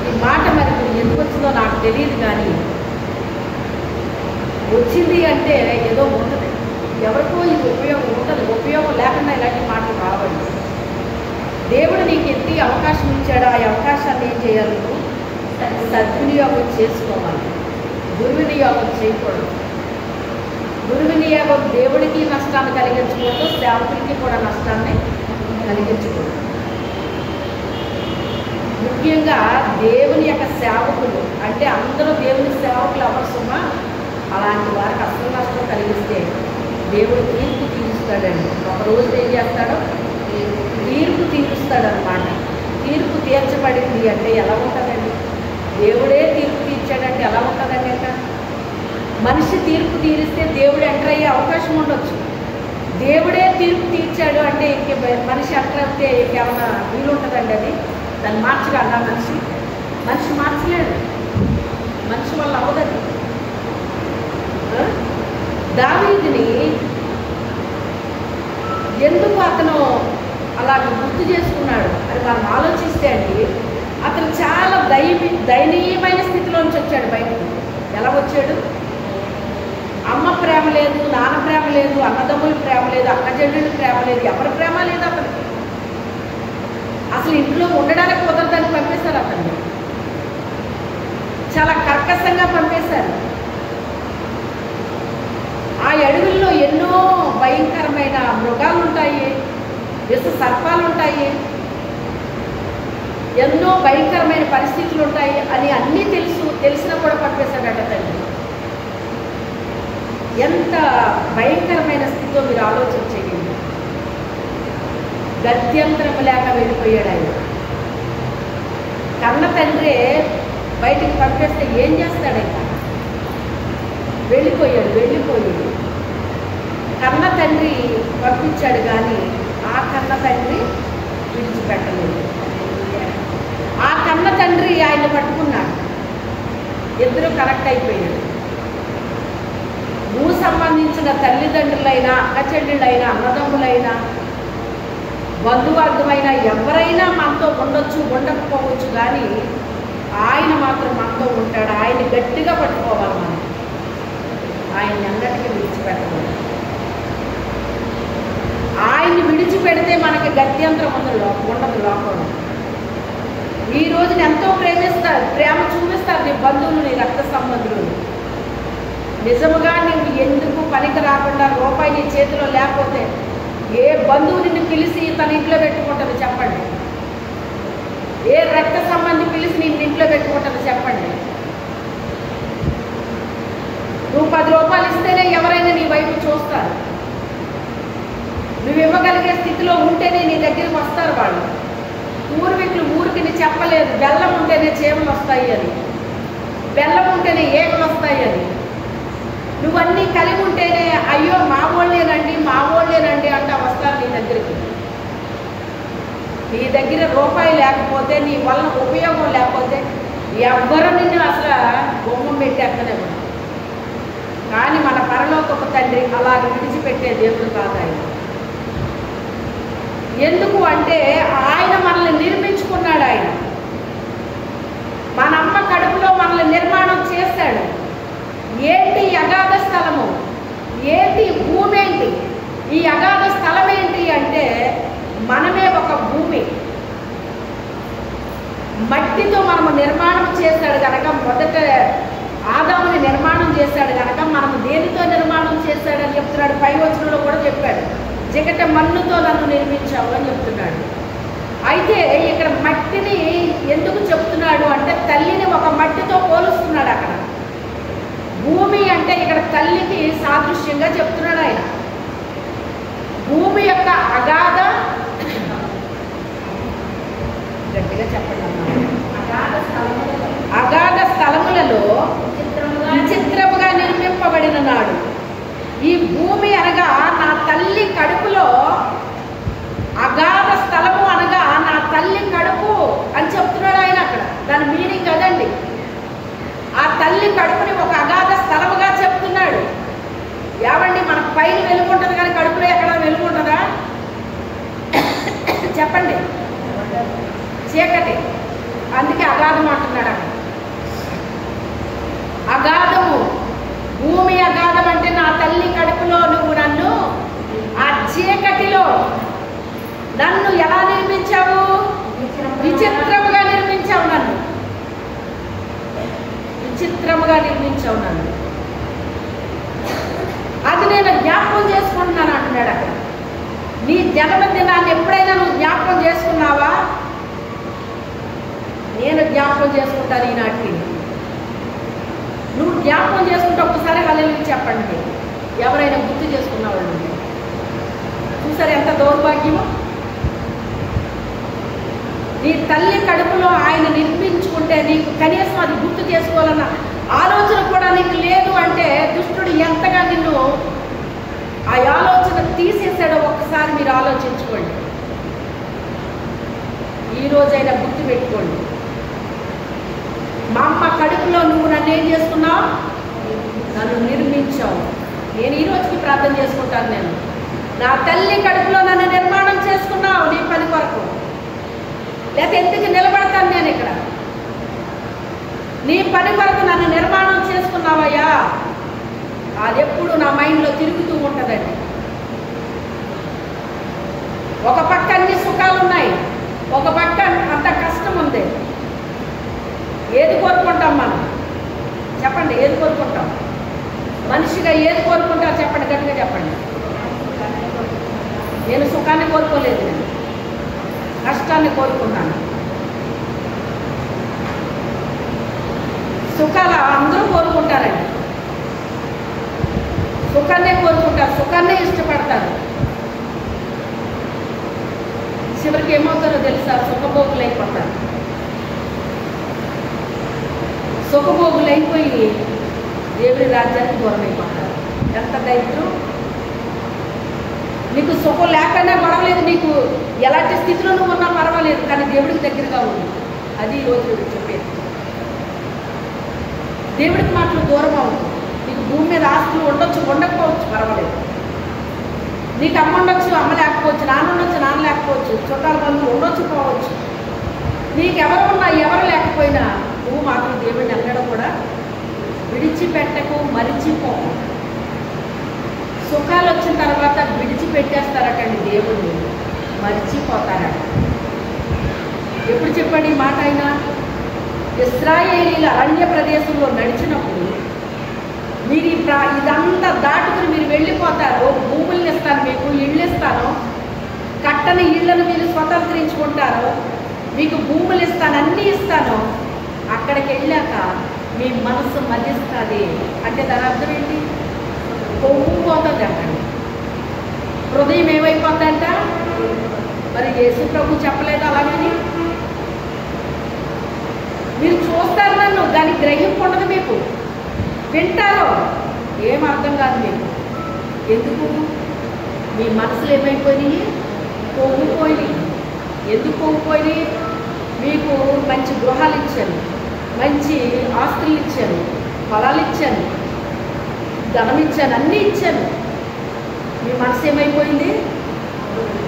A: ఈ మాట? మరి ఎందుకు వచ్చిందో నాకు తెలియదు, కానీ వచ్చింది అంటే ఏదో ఉంటుంది. ఎవరికో ఇది ఉపయోగం ఉంటుంది. ఉపయోగం లేకుండా ఇలాంటి మాటలు రావండి. దేవుడు నీకు ఎత్తి అవకాశం ఇచ్చాడు. ఆ అవకాశాన్ని ఏం చేయాలి? నువ్వు సద్వినియోగం చేసుకోవాలి. దుర్వినియోగం చేయకూడదు. దుర్వినియోగం దేవుడికి నష్టాన్ని కలిగించకూడదు, సేవకుడికి కూడా నష్టాన్ని కలిగించకూడదు. ముఖ్యంగా దేవుని యొక్క సేవకులు అంటే అందరూ దేవుని సేవకులు అవసరమా? అలాంటి వారికి అసలు నష్టం కలిగిస్తే దేవుడు తీర్పు తీరుస్తాడండి. ఒక రోజు ఏం చేస్తాడో తీర్పు తీరుస్తాడనమాట. తీర్పు తీర్చబడింది అంటే ఎలా ఉంటుందండి? దేవుడే తీర్పు తీర్చాడంటే ఎలా ఉంటుందండి? అంటే మనిషి తీర్పు తీరిస్తే దేవుడు ఎంటర్ అయ్యే అవకాశం ఉండొచ్చు. దేవుడే తీర్పు తీర్చాడు అంటే ఇంకే మనిషి ఎంటర్ అయితే ఇంకేమన్నా వీలు ఉంటుందండి? అది దాన్ని మార్చగలరా? మనిషి మార్చలేడు. మనిషి వల్ల అవ్వదండి. దావీదుని ఎందుకు అతను అలాగ గుర్తు చేసుకున్నాడు అని మనం ఆలోచిస్తే అండి, అతను చాలా దయనీయమైన స్థితిలోంచి వచ్చాడు బయటకు. ఎలా వచ్చాడు? అమ్మ ప్రేమ లేదు, నాన్న ప్రేమ లేదు, అన్నదమ్ముల ప్రేమ లేదు, అక్క చెల్లెళ్ళ ప్రేమ లేదు, ఎవరి ప్రేమ లేదు అతనికి. అసలు ఇంట్లో ఉండడానికి కుదరదని పంపేశారు అతన్ని. చాలా కర్కశంగా పంపేశారు. ఆ అడవుల్లో ఎన్నో భయంకరమైన మృగాలు ఉంటాయి, విష సర్పాలు ఉంటాయి, ఎన్నో భయంకరమైన పరిస్థితులు ఉంటాయి అని అన్నీ తెలిసినా కూడా పంపేశాడట తండ్రి. ఎంత భయంకరమైన స్థితిలో మీరు ఆలోచన చేయండి. గత్యంతరం లేక వెళ్ళిపోయాడు ఆయన. కన్న తండ్రి బయటికి పంపేస్తే ఏం చేస్తాడైనా? వెళ్ళిపోయాడు. కన్న తండ్రి పంపించాడు, కానీ ఆ కన్న తండ్రి విడిచిపెట్టలేదు. ఆ కన్న తండ్రి ఆయన పట్టుకున్నాడు. ఇద్దరు కనెక్ట్ అయిపోయాడు. నువ్వు సంబంధించిన తల్లిదండ్రులైనా, అక్క చెల్లెళ్ళైనా, అన్నదమ్ములైనా, బంధువర్గమైనా ఎవరైనా మనతో ఉండొచ్చు, ఉండకపోవచ్చు, కానీ ఆయన మాత్రం మనతో ఉంటాడు. ఆయన గట్టిగా పట్టుకోవాలి. మనం ఆయన్ని అన్నటికీ విడిచిపెట్టకూడదు. ఆయన్ని విడిచిపెడితే మనకి గత్యంతరం ఉండదు లోకంలో. ఈ రోజున ఎంతో ప్రేమిస్తారు, ప్రేమ చూపిస్తారు నీ బంధువులు, నీ రక్త సంబంధులు. నిజముగా నువ్వు ఎందుకు పనికి రాకుండా రూపాయి నీ చేతిలో లేకపోతే ఏ బంధువు నిన్ను పిలిచి తన ఇంట్లో పెట్టుకుంటుంది చెప్పండి? ఏ రక్త సంబంధి పిలిచి నిన్ను ఇంట్లో పెట్టుకుంటుంది చెప్పండి? నువ్వు 10 రూపాయలు ఇస్తేనే ఎవరైనా నీ వైపు చూస్తారు. నువ్వు ఇవ్వగలిగే స్థితిలో ఉంటేనే నీ దగ్గరికి వస్తారు వాళ్ళు. పూర్వీకులు ఊరికి నీ చెప్పలేదు, బెల్లం ఉంటేనే చీమలు వస్తాయి అని, బెల్లం ఉంటేనే ఏగలు వస్తాయి అని. నువ్వన్నీ కలిగి ఉంటేనే అయ్యో మా వాళ్ళేనండి అంటా వస్తారు నీ దగ్గరికి. నీ దగ్గర రూపాయి లేకపోతే, నీ వలన ఉపయోగం లేకపోతే ఎవ్వరు నిన్ను అసలు బొమ్మ పెట్టేక్కనేమో. కానీ మన పరలోకపు తండ్రి అలాగ విడిచిపెట్టే దేవుడు కాదు ఆయన. ఎందుకు అంటే ఆయన మనల్ని నిర్మించుకున్నాడు. ఆయన మన అమ్మ కడుపులో మనల్ని నిర్మాణం చేశాడు. ఏంటి అగాధ స్థలము? ఏంటి భూమి? ఏంటి ఈ అగాధ స్థలం? ఏంటి అంటే మనమే ఒక భూమి. మట్టితో మనము నిర్మాణం చేశాడు కనుక, మొదట ఆదాముని నిర్మాణం చేశాడు కనుక మనము దేనితో నిర్మాణం చేశాడని చెప్తున్నాడు. పై వచనంలో కూడా చెప్పాడు, జిగట మన్నుతో నన్ను నిర్మించావు అని చెప్తున్నాడు. అయితే ఇక్కడ మట్టిని ఎందుకు చెప్తున్నాడు అంటే తల్లిని ఒక మట్టితో పోలుస్తున్నాడు. అక్కడ భూమి అంటే ఇక్కడ తల్లికి సాదృశ్యంగా చెప్తున్నాడు ఆయన. భూమి యొక్క అగాధ గట్టిగా చెప్పండి అమ్మా.
B: అగాధ స్థలములలో
A: అగాధ స్థలములలో
B: విచిత్రముగా
A: విచిత్రముగా నిర్మింపబడిన నాడు. ఈ భూమి అనగా నా తల్లి కడుపులో, అగాధ స్థలము అనగా నా తల్లి కడుపు అని చెప్తున్నాడు ఆయన అక్కడ. దాని మీనింగ్ కదండి. ఆ తల్లి కడుపుని ఒక అగాధ స్థలముగా చెప్తున్నాడు. ఏమండి, మనకు పైన వెలుగు ఉంటుంది కానీ కడుపులో ఎక్కడ వెలుగు ఉంటుందా? చెప్పండి. చీకటి. అందుకే అగాధం అంటున్నాడు అక్కడ. అగాధము, భూమి అగాధం అంటే నా తల్లి కడుపులో నువ్వు నన్ను ఆ చీకటిలో నన్ను ఎలా నిర్మించావు? విచిత్రముగా నిర్మించావు నన్ను. విచిత్రముగా నిర్మించావు నన్ను. అది నేను జ్ఞాపకం చేసుకుంటున్నాను అంటున్నాడు అక్కడ. నీ జన్మదినాన్ని ఎప్పుడైనా నువ్వు జ్ఞాపకం చేసుకున్నావా? నేను జ్ఞాపకం చేసుకుంటాను ఈనాటికి. నువ్వు జ్ఞాపకం చేసుకుంటే ఒక్కసారి హల్లెలూయా చెప్పండి. ఎవరైనా గుర్తు చేసుకున్నవాళ్ళు చూసారు ఎంత దౌర్భాగ్యమో. నీ తల్లి కడుపులో ఆయన నిర్మించుకుంటే నీకు కనీసం అది గుర్తు చేసుకోవాలన్న ఆలోచన కూడా నీకు లేదు అంటే దుష్టుడు ఎంతగా నిన్ను ఆ ఆలోచన తీసేసాడో ఒక్కసారి మీరు ఆలోచించుకోండి. ఈరోజైనా గుర్తు పెట్టుకోండి. మా అమ్మ కడుపులో నువ్వు నన్ను ఏం చేసుకున్నావు? నన్ను నిర్మించావు. నేను ఈ రోజుకి ప్రార్థన చేసుకుంటాను. నేను నా తల్లి కడుపులో నన్ను నిర్మాణం చేసుకున్నావు నీ పని కొరకు. లేకపోతే ఎందుకు నిలబడతాను నేను ఇక్కడ? నీ పని కొరకు నన్ను నిర్మాణం చేసుకున్నావయ్యా. అది ఎప్పుడు నా మైండ్లో తిరుగుతూ ఉంటుందండి. ఒక పక్క అన్ని సుఖాలు ఉన్నాయి, ఒక పక్క అంత కష్టం ఉంది. ఏది కోరుకుంటాం మనం? చెప్పండి, ఏది కోరుకుంటాం? మనిషిగా ఏది కోరుకుంటారు చెప్పండి, గట్టిగా చెప్పండి. నేను సుఖాన్ని కోరుకోలేదు, నేను కష్టాన్ని కోరుకున్నాను. సుఖాలు అందరూ కోరుకుంటారండి. సుఖాన్నే కోరుకుంటారు, సుఖాన్నే ఇష్టపడతారు. చివరికి ఏమవుతారో తెలుసా? సుఖభోగులు అయిపోతారు. సుఖభోగులు అయిపోయి దేవుడి రాజ్యానికి దూరం అయిపోతారు. ఎంత దైత్యం! నీకు సుఖం లేకనే గొడవలేదు, నీకు ఎలాంటి స్థితిలో నువ్వు ఉన్నా పర్వాలేదు, కానీ దేవుడికి దగ్గరగా ఉంది. అది ఈరోజు చెప్పేది. దేవుడికి మాటలు దూరం అవుతుంది. నీకు భూమి మీద ఆస్తులు ఉండొచ్చు, ఉండకపోవచ్చు, పర్వాలేదు. నీకు అమ్మ ఉండొచ్చు, అమ్మ లేకపోవచ్చు, నాన్న ఉండొచ్చు, నాన్న లేకపోవచ్చు, చుట్టాల బంధువులు ఉండొచ్చు, పోవచ్చు. నీకు ఎవరు ఉన్నా ఎవరు లేకపోయినా నువ్వు మాత్రం దేవుడిని ఎన్నడూ కూడా విడిచిపెట్టకు, మరిచిపోకు. సుఖాలు వచ్చిన తర్వాత విడిచిపెట్టేస్తారటండి దేవుడిని, మరిచిపోతారట. ఎప్పుడు చెప్పండి ఈ మాట? ఆయన ఇశ్రాయేలీల అరణ్య ప్రదేశంలో నడిచినప్పుడు మీరు ఇదంతా దాటుకుని మీరు వెళ్ళిపోతారు. భూముల్ని ఇస్తాను, మీకు ఇళ్ళు ఇస్తాను, కట్టని ఇళ్లను మీరు స్వతంత్రించుకుంటారు, మీకు భూములు ఇస్తాను, అన్నీ ఇస్తాను. అక్కడికి వెళ్ళాక మీ మనసు మదిస్తుంది అంటే దాని అర్థం ఏంటి? పొంగిపోతుంది అక్కడి. హృదయం ఏమైపోతుందంట? మరి యేసు ప్రభు చెప్పలేదు అలాగని? మీరు చూస్తారు నన్ను, దాని గ్రహింపు ఉండదు మీకు. వింటారు, ఏం అర్థం కాదు మీకు. ఎందుకు? మీ మనసులు ఏమైపోయినాయి? పొంగిపోయినాయి. ఎందుకు పొంగిపోయినాయి? మీకు మంచి గృహాలు ఇచ్చాను, మంచి ఆస్తులు ఇచ్చాను, పొలాలు ఇచ్చాను, ధనం ఇచ్చాను, అన్నీ ఇచ్చాను. మీ మనసు ఏమైపోయింది?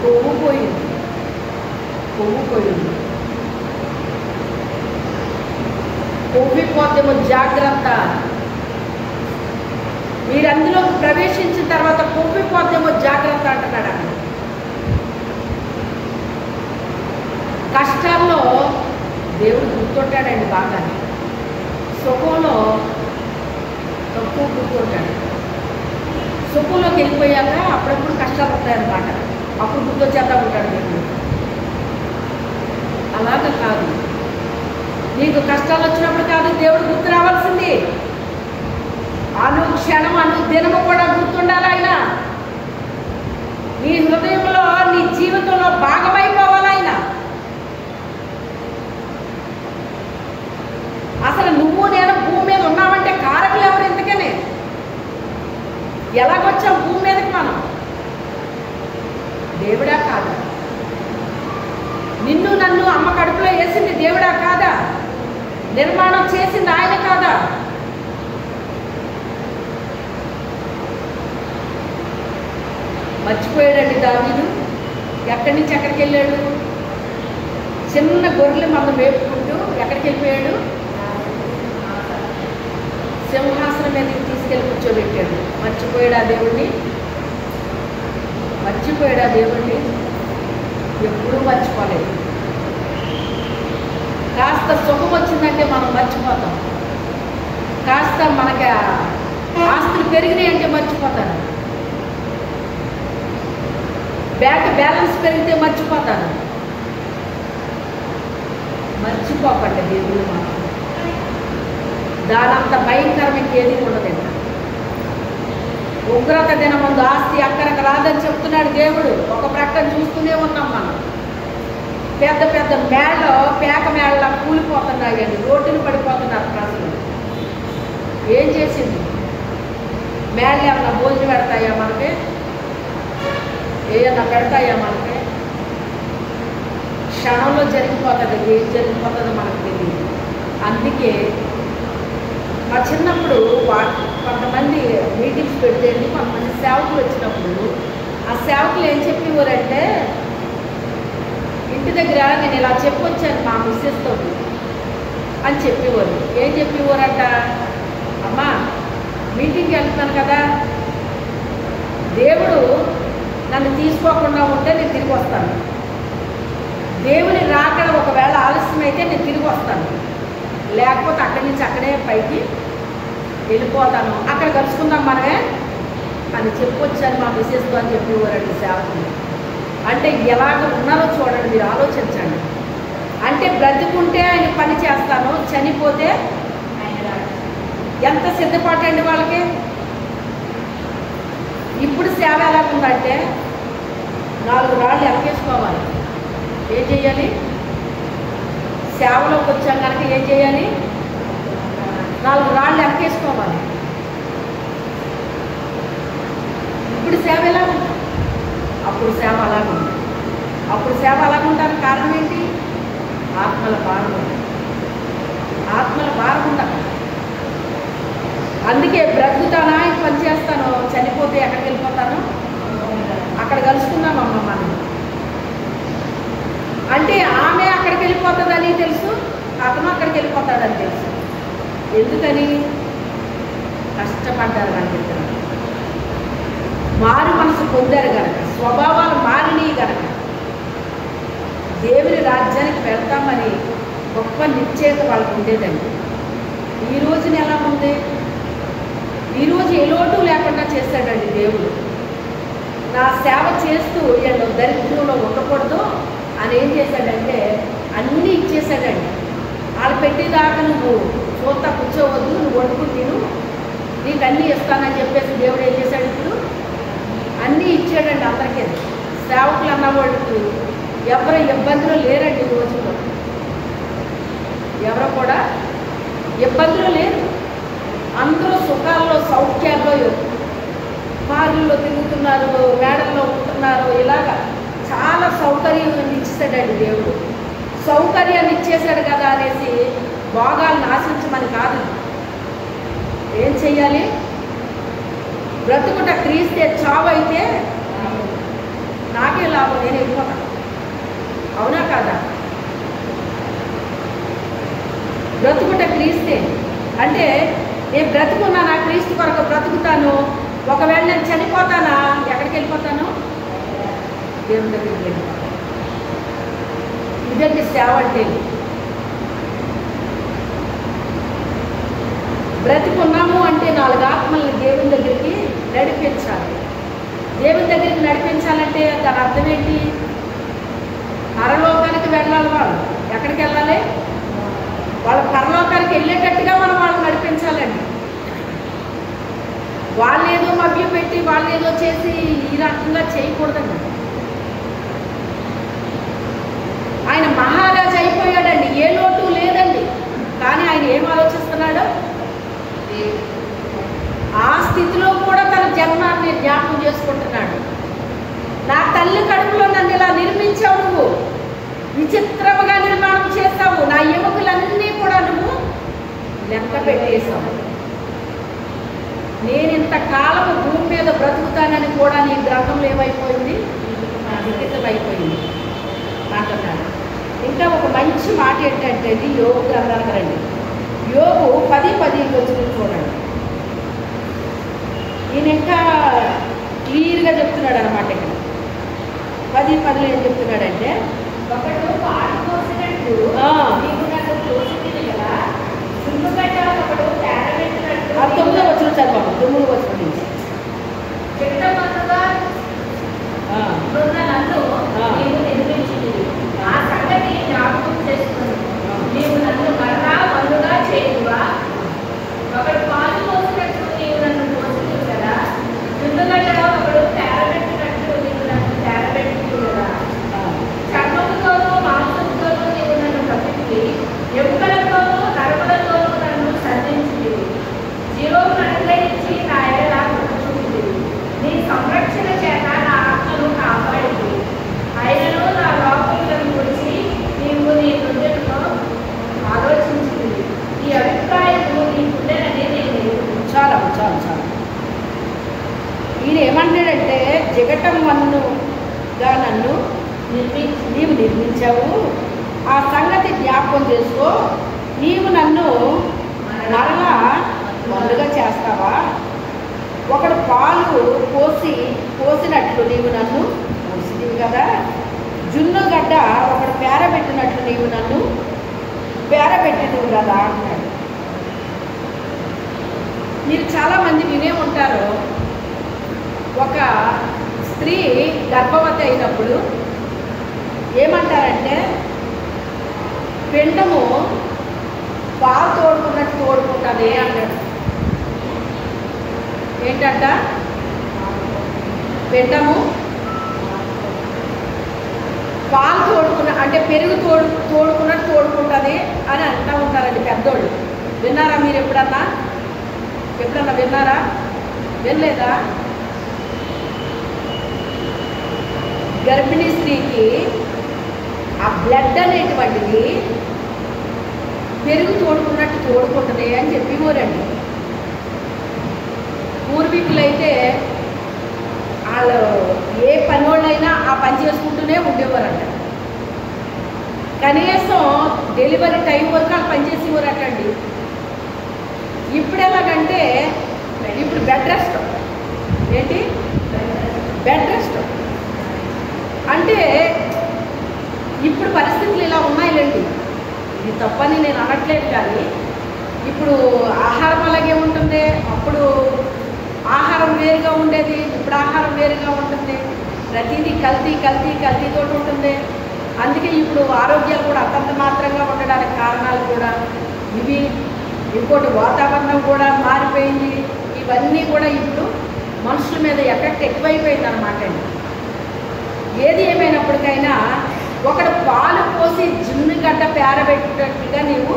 A: పొంగిపోయింది. పొంగిపోయింది. పొంగిపోతేమో జాగ్రత్త. మీరు అందులోకి ప్రవేశించిన తర్వాత పొంగిపోతేమో జాగ్రత్త అంటున్నాడు అన్న. కష్టాల్లో దేవుడు గుర్తుంటాడండి బాగానే. సుఖంలో తక్కువ గుర్తుంటాడు. సుఖంలోకి వెళ్ళిపోయాక అప్పుడప్పుడు కష్టాలు ఉంటాయన్నమాట. అప్పుడు గుర్తొచ్చేద్దా ఉంటాడు దేవుడు. అలాగ కాదు. నీకు కష్టాలు వచ్చినప్పుడు కాదు దేవుడు గుర్తు రావాల్సింది. అనుక్షణం అనుదినము కూడా గుర్తుండాలి ఆయన. నీ హృదయంలో, నీ జీవితంలో భాగమైపోవాలి ఆయన. ఎలాగొచ్చాం భూమి మీదకి మనం? దేవుడా కాదా? నిన్ను నన్ను అమ్మ కడుపులో వేసింది దేవుడా కాదా? నిర్మాణం చేసింది ఆయన కాదా? మర్చిపోయాడండి దావీదు. ఎక్కడి నుంచి ఎక్కడికి వెళ్ళాడు? చిన్న గొర్రెలు మంద మేపుకుంటూ ఎక్కడికి వెళ్ళిపోయాడు? సింహాసనం మీదకి తీసుకెళ్ళి కూర్చోబెట్టాడు. మర్చిపోయాడు ఆ దేవుణ్ణి? మర్చిపోయాడు ఆ దేవుణ్ణి? ఎప్పుడూ మర్చిపోలేదు. కాస్త సుఖం వచ్చిందంటే మనం మర్చిపోతాం. కాస్త మనకి ఆస్తులు పెరిగినాయి అంటే మర్చిపోతాను. బ్యాంక్ బ్యాలెన్స్ పెరిగితే మర్చిపోతాను. మర్చిపోకండి దేవుడు మాత్రం. దానంత భయంకరమైన ఏది ఉండదండి. ఉగ్రత దినముందు ఆస్తి అక్కడికి రాదని చెప్తున్నాడు దేవుడు. ఒక ప్రక్కన చూస్తూనే ఉన్నాం మనం. పెద్ద పెద్ద మేళ్ళ పేక మేళ్ళ కూలిపోతున్నాయండి. రోడ్డును పడిపోతున్నారు ప్రజలు. ఏం చేసింది? మేళ్ళు ఏమన్నా భోజనం పెడతాయా మనకి? ఏమన్నా పెడతాయా మనకి? క్షణంలో జరిగిపోతుంది. ఏం జరిగిపోతుందో మనకు తెలియదు. అందుకే మా చిన్నప్పుడు కొంతమంది మీటింగ్స్ పెడితే కొంతమంది సేవకులు వచ్చినప్పుడు ఆ సేవకులు ఏం చెప్పేవారంటే, ఇంటి దగ్గర నేను ఇలా చెప్పొచ్చాను మా మిస్సెస్తో అని చెప్పేవారు. ఏం చెప్పేవారంట? అమ్మా, మీటింగ్కి వెళ్తున్నాను కదా, దేవుడు నన్ను తీసుకోకుండా ఉంటే నేను తిరిగి వస్తాను. దేవుని రాకడ ఒకవేళ ఆలస్యం అయితే నేను తిరిగి వస్తాను. లేకపోతే అక్కడి నుంచి అక్కడే పైకి వెళ్ళిపోతాను. అక్కడ కలుసుకుందాం మనమే అని చెప్పొచ్చాను మా మిస్సెస్తో అని చెప్పేవారండి సేవకులు. అంటే ఎలాగ ఉన్నారో చూడండి, మీరు ఆలోచించండి. అంటే బ్రతుకుంటే ఆయన పని చేస్తాను, చనిపోతే ఎంత సిద్ధపాటు అండి వాళ్ళకి. ఇప్పుడు సేవ ఎలా ఉందంటే 4 రాళ్ళు ఎనకేసుకోవాలి. ఏం చేయాలి? సేవలోకి వచ్చాం కనుక ఏం చేయాలి? 4 రాళ్ళు ఎనకేసుకోవాలి. ఇప్పుడు సేవ ఎలా ఉంది? అప్పుడు సేవ అలాగుంది. అప్పుడు సేవ అలాగుంటానికి కారణం ఏంటి? ఆత్మల భారం ఉంది. ఆత్మల భారం ఉండక అందుకే బ్రతుకుతానా, ఇంక పని చేస్తాను, చనిపోతే ఎక్కడికి వెళ్ళిపోతాను? అక్కడ కలుసుకున్నామమ్మ మనం. అంటే ఆమె అక్కడికి వెళ్ళిపోతుందని తెలుసు, అతను అక్కడికి వెళ్ళిపోతాడని తెలుసు. ఎందుకని? కష్టపడ్డారు కనుక, మారు మనసు పొందారు కనుక, స్వభావాలు మారినవి కనుక దేవుని రాజ్యానికి వెళ్తామని గొప్ప నిశ్చయత వాళ్ళకు ఉండేదండి. ఈ రోజున ఎలా ఉంది? ఈరోజు ఏ లోటు లేకుండా చేశాడండి దేవుడు. నా సేవ చేస్తూ వీళ్ళు దరిద్రంలో ఉండకూడదు అని ఏం చేశాడంటే అన్నీ ఇచ్చేసాడండి. వాళ్ళు పెట్టేదాకా నువ్వు చూస్తా కూర్చోవద్దు, నువ్వు వండుకుని తిను, నీకు అన్నీ ఇస్తానని చెప్పేసి దేవుడు ఏం చేశాడు? ఇప్పుడు అన్నీ ఇచ్చాడండి అందరికీ. సేవకులు అన్నవాళ్ళకి ఎవరు ఇబ్బందులు లేరండి. ఈ రోజుల్లో ఎవరు కూడా ఇబ్బందులు లేరు. అందరూ సుఖాల్లో సౌఖ్యాల్లో పార్లలో తిరుగుతున్నారు, మేడల్లో ఉంటున్నారు. ఇలాగా చాలా సౌకర్యాన్ని ఇచ్చేసాడండి దేవుడు. సౌకర్యాన్ని ఇచ్చేసాడు కదా అనేసి భోగాలను ఆశించమని కాదు. ఏం చెయ్యాలి? బ్రతుకుట క్రీస్తే చావు అయితే నాకే లాభం, నేను వెళ్ళిపోతాను. అవునా కాదా? బ్రతుకుట క్రీస్తే అంటే నేను బ్రతుకున్నా, నా క్రీస్తు కొరకు బ్రతుకుతాను. ఒకవేళ నేను చనిపోతానా, ఎక్కడికి వెళ్ళిపోతాను? దేవుని దగ్గరికి వెళ్ళిపోతాను. ఇదండి సేవ అంటే. బ్రతికున్నాము అంటే 4 ఆత్మల్ని దేవుని దగ్గరికి నడిపించాలి. దేవుని దగ్గరికి నడిపించాలంటే దాని అర్థం ఏంటి? పరలోకానికి వెళ్ళాలి. వాళ్ళు ఎక్కడికి వెళ్ళాలి? వాళ్ళు పరలోకానికి వెళ్ళేటట్టుగా మనం వాళ్ళని నడిపించాలండి. వాళ్ళేదో మభ్య పెట్టి వాళ్ళేదో చేసి ఈ రకంగా చేయకూడదండి. ఆయన మహారాజు అయిపోయాడండి, ఏ లోటు లేదండి. కానీ ఆయన ఏం ఆలోచిస్తున్నాడు? ఆ స్థితిలో కూడా తన జన్మ కాలము భూమి మీద బ్రతుకుతానని కూడా నీ గ్రంథంలో ఏమైపోయింది, లిఖితమైపోయింది అంటున్నాడు. ఇంకా ఒక మంచి మాట ఏంటంటే ఇది యోగు గ్రంథానికి రండి. యోగు 10:10 వచ్చింది చూడండి. ఈయన ఇంకా క్లియర్గా చెప్తున్నాడు అనమాట. ఇక్కడ 10:10 ఏం చెప్తున్నాడంటే,
B: ఒకడు పాలు పోసినట్టు నీవు నన్ను పోసింది కదా, చున్నుగడ్డ ఒకడు తేరబెట్టినట్టు
A: 9వ వచనం చదవాలి. 9వ వచనం నుంచి
B: చిట్టమన్నుగా నున్న నన్ను నీవు నిర్మించింది. ఆ సంగతి జ్ఞాపకం చేసుకుని నీవు నన్ను మరలా మన్నుగా చేయువా. ఒకడు పాలు పోసినట్టు నీవు నన్ను పోసింది కదా, చున్నుగడ్డ ఒకడు తేరబెట్టినట్టు నీవు నన్ను తేరబెట్టింది కదా. చర్మముతోనూ మాంసంతోనూ నీవు నన్ను కప్పింది, ఎముకలతోనూ నరములతోనూ నన్ను సంధించింది. జీవమును అనుగ్రహించి నా ఎడల కృప చూపింది. నీ సంరక్షణ చేత నా ఆత్మను కాపాడింది. ఆయనను నా లోపలను గురించి నీవు నీ హృదయంలో ఆలోచించింది. ఈ అభిప్రాయము నీ గుండెనని నేను ఎరుగుదును.
A: చాలా చాలా చాలా ఈయన ఏమంటాడంటే, జగటం మన్నుగా నన్ను నీవు నిర్మించావు, ఆ సంగతి జ్ఞాపకం చేసుకో. నీవు నన్ను మరలా మన్నుగా చేస్తావా. ఒకడు పాలు పోసినట్లు నీవు నన్ను పోసినవి కదా, జున్నుగడ్డ ఒకడు పేరబెట్టినట్లు నీవు నన్ను పేరబెట్టినవు కదా అంటున్నాడు. మీరు చాలామంది వినే ఉంటారు, ఒక స్త్రీ గర్భవతి అయినప్పుడు ఏమంటారంటే, పిండము పాలు తోడుకున్నట్టు తోడుకుంటుంది అంటాడు. ఏంటంట, పిండము పాలు అంటే పెరుగు తోడుకున్నట్టు తోడుకుంటుంది అని అంటూ ఉంటారండి పెద్దోళ్ళు. విన్నారా మీరు ఎప్పుడన్నా విన్నారా? వినలేదా? గర్భిణీ స్త్రీకి ఆ బ్లడ్ అనేటువంటిది పెరుగు తోడుకున్నట్టు తోడుకుంటుంది అని చెప్పేవారండి. పూర్వీకులైతే వాళ్ళు ఏ పని వాళ్ళైనా ఆ పని చేసుకుంటూనే ఉండేవారంట. కనీసం డెలివరీ టైం వరకు వాళ్ళు పనిచేసేవారటండి. ఇప్పుడు ఎలాగంటే, ఇప్పుడు బెడ్ రెస్ట్. ఏంటి బెడ్ రెస్ట్ అంటే? ఇప్పుడు పరిస్థితులు ఇలా ఉన్నాయిలేండి. ఇది తప్పని నేను అనట్లేదు, కానీ ఇప్పుడు ఆహారం అలాగే ఉంటుంది. అప్పుడు ఆహారం వేరుగా ఉండేది, ఇప్పుడు ఆహారం వేరుగా ఉంటుంది. ప్రతిదీ కల్తీతో ఉంటుంది. అందుకే ఇప్పుడు ఆరోగ్యాలు కూడా అంతంత మాత్రంగా ఉండడానికి కారణాలు కూడా ఇవి. ఇంకోటి వాతావరణం కూడా మారిపోయింది. ఇవన్నీ కూడా ఇప్పుడు మనుషుల మీద ఎఫెక్ట్ ఎక్కువైపోయింది అన్నమాట అండి. ఏది ఏమైనప్పటికైనా ఒకడు పాలు పోసి జున్నుగడ్డ పేరబెట్టినట్టుగా నీవు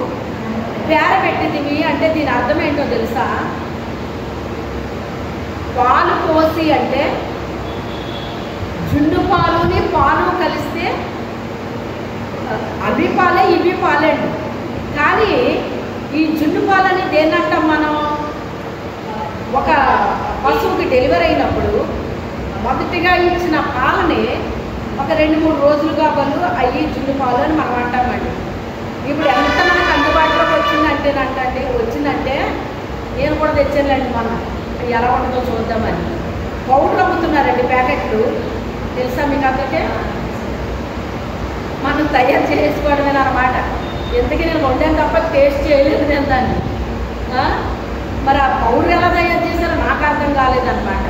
A: పేరబెట్టిదివి అంటే దీని అర్థం ఏంటో తెలుసా? పాలు పోసి అంటే జున్ను పాలుని పాలు కలిస్తే అవి పాలే ఇవి పాలేండి. కానీ ఈ జున్ను పాలని దేన్నంటాం మనం? ఒక పశువుకి డెలివరీ అయినప్పుడు మొదటిగా ఇచ్చిన పాలని ఒక 2-3 రోజులుగా బలు అయ్యి జున్ను పాలు అని మనం అంటామండి. ఇప్పుడు ఎంత మనకు అందుబాటులోకి వచ్చిందంటే నేను కూడా తెచ్చానులేండి మొన్న, ఎలా ఉంటుందో చూద్దామని. పౌడర్ అమ్ముతున్నారండి ప్యాకెట్లు, తెలుసా మీకు? అందుకే మనం తయారు చేసుకోవడమే అన్నమాట. ఎందుకు నేను వండాను తప్ప టేస్ట్ చేయలేదు నేను దాన్ని. మరి ఆ పౌడర్ ఎలా తయారు చేశారో నాకు అర్థం కాలేదన్నమాట.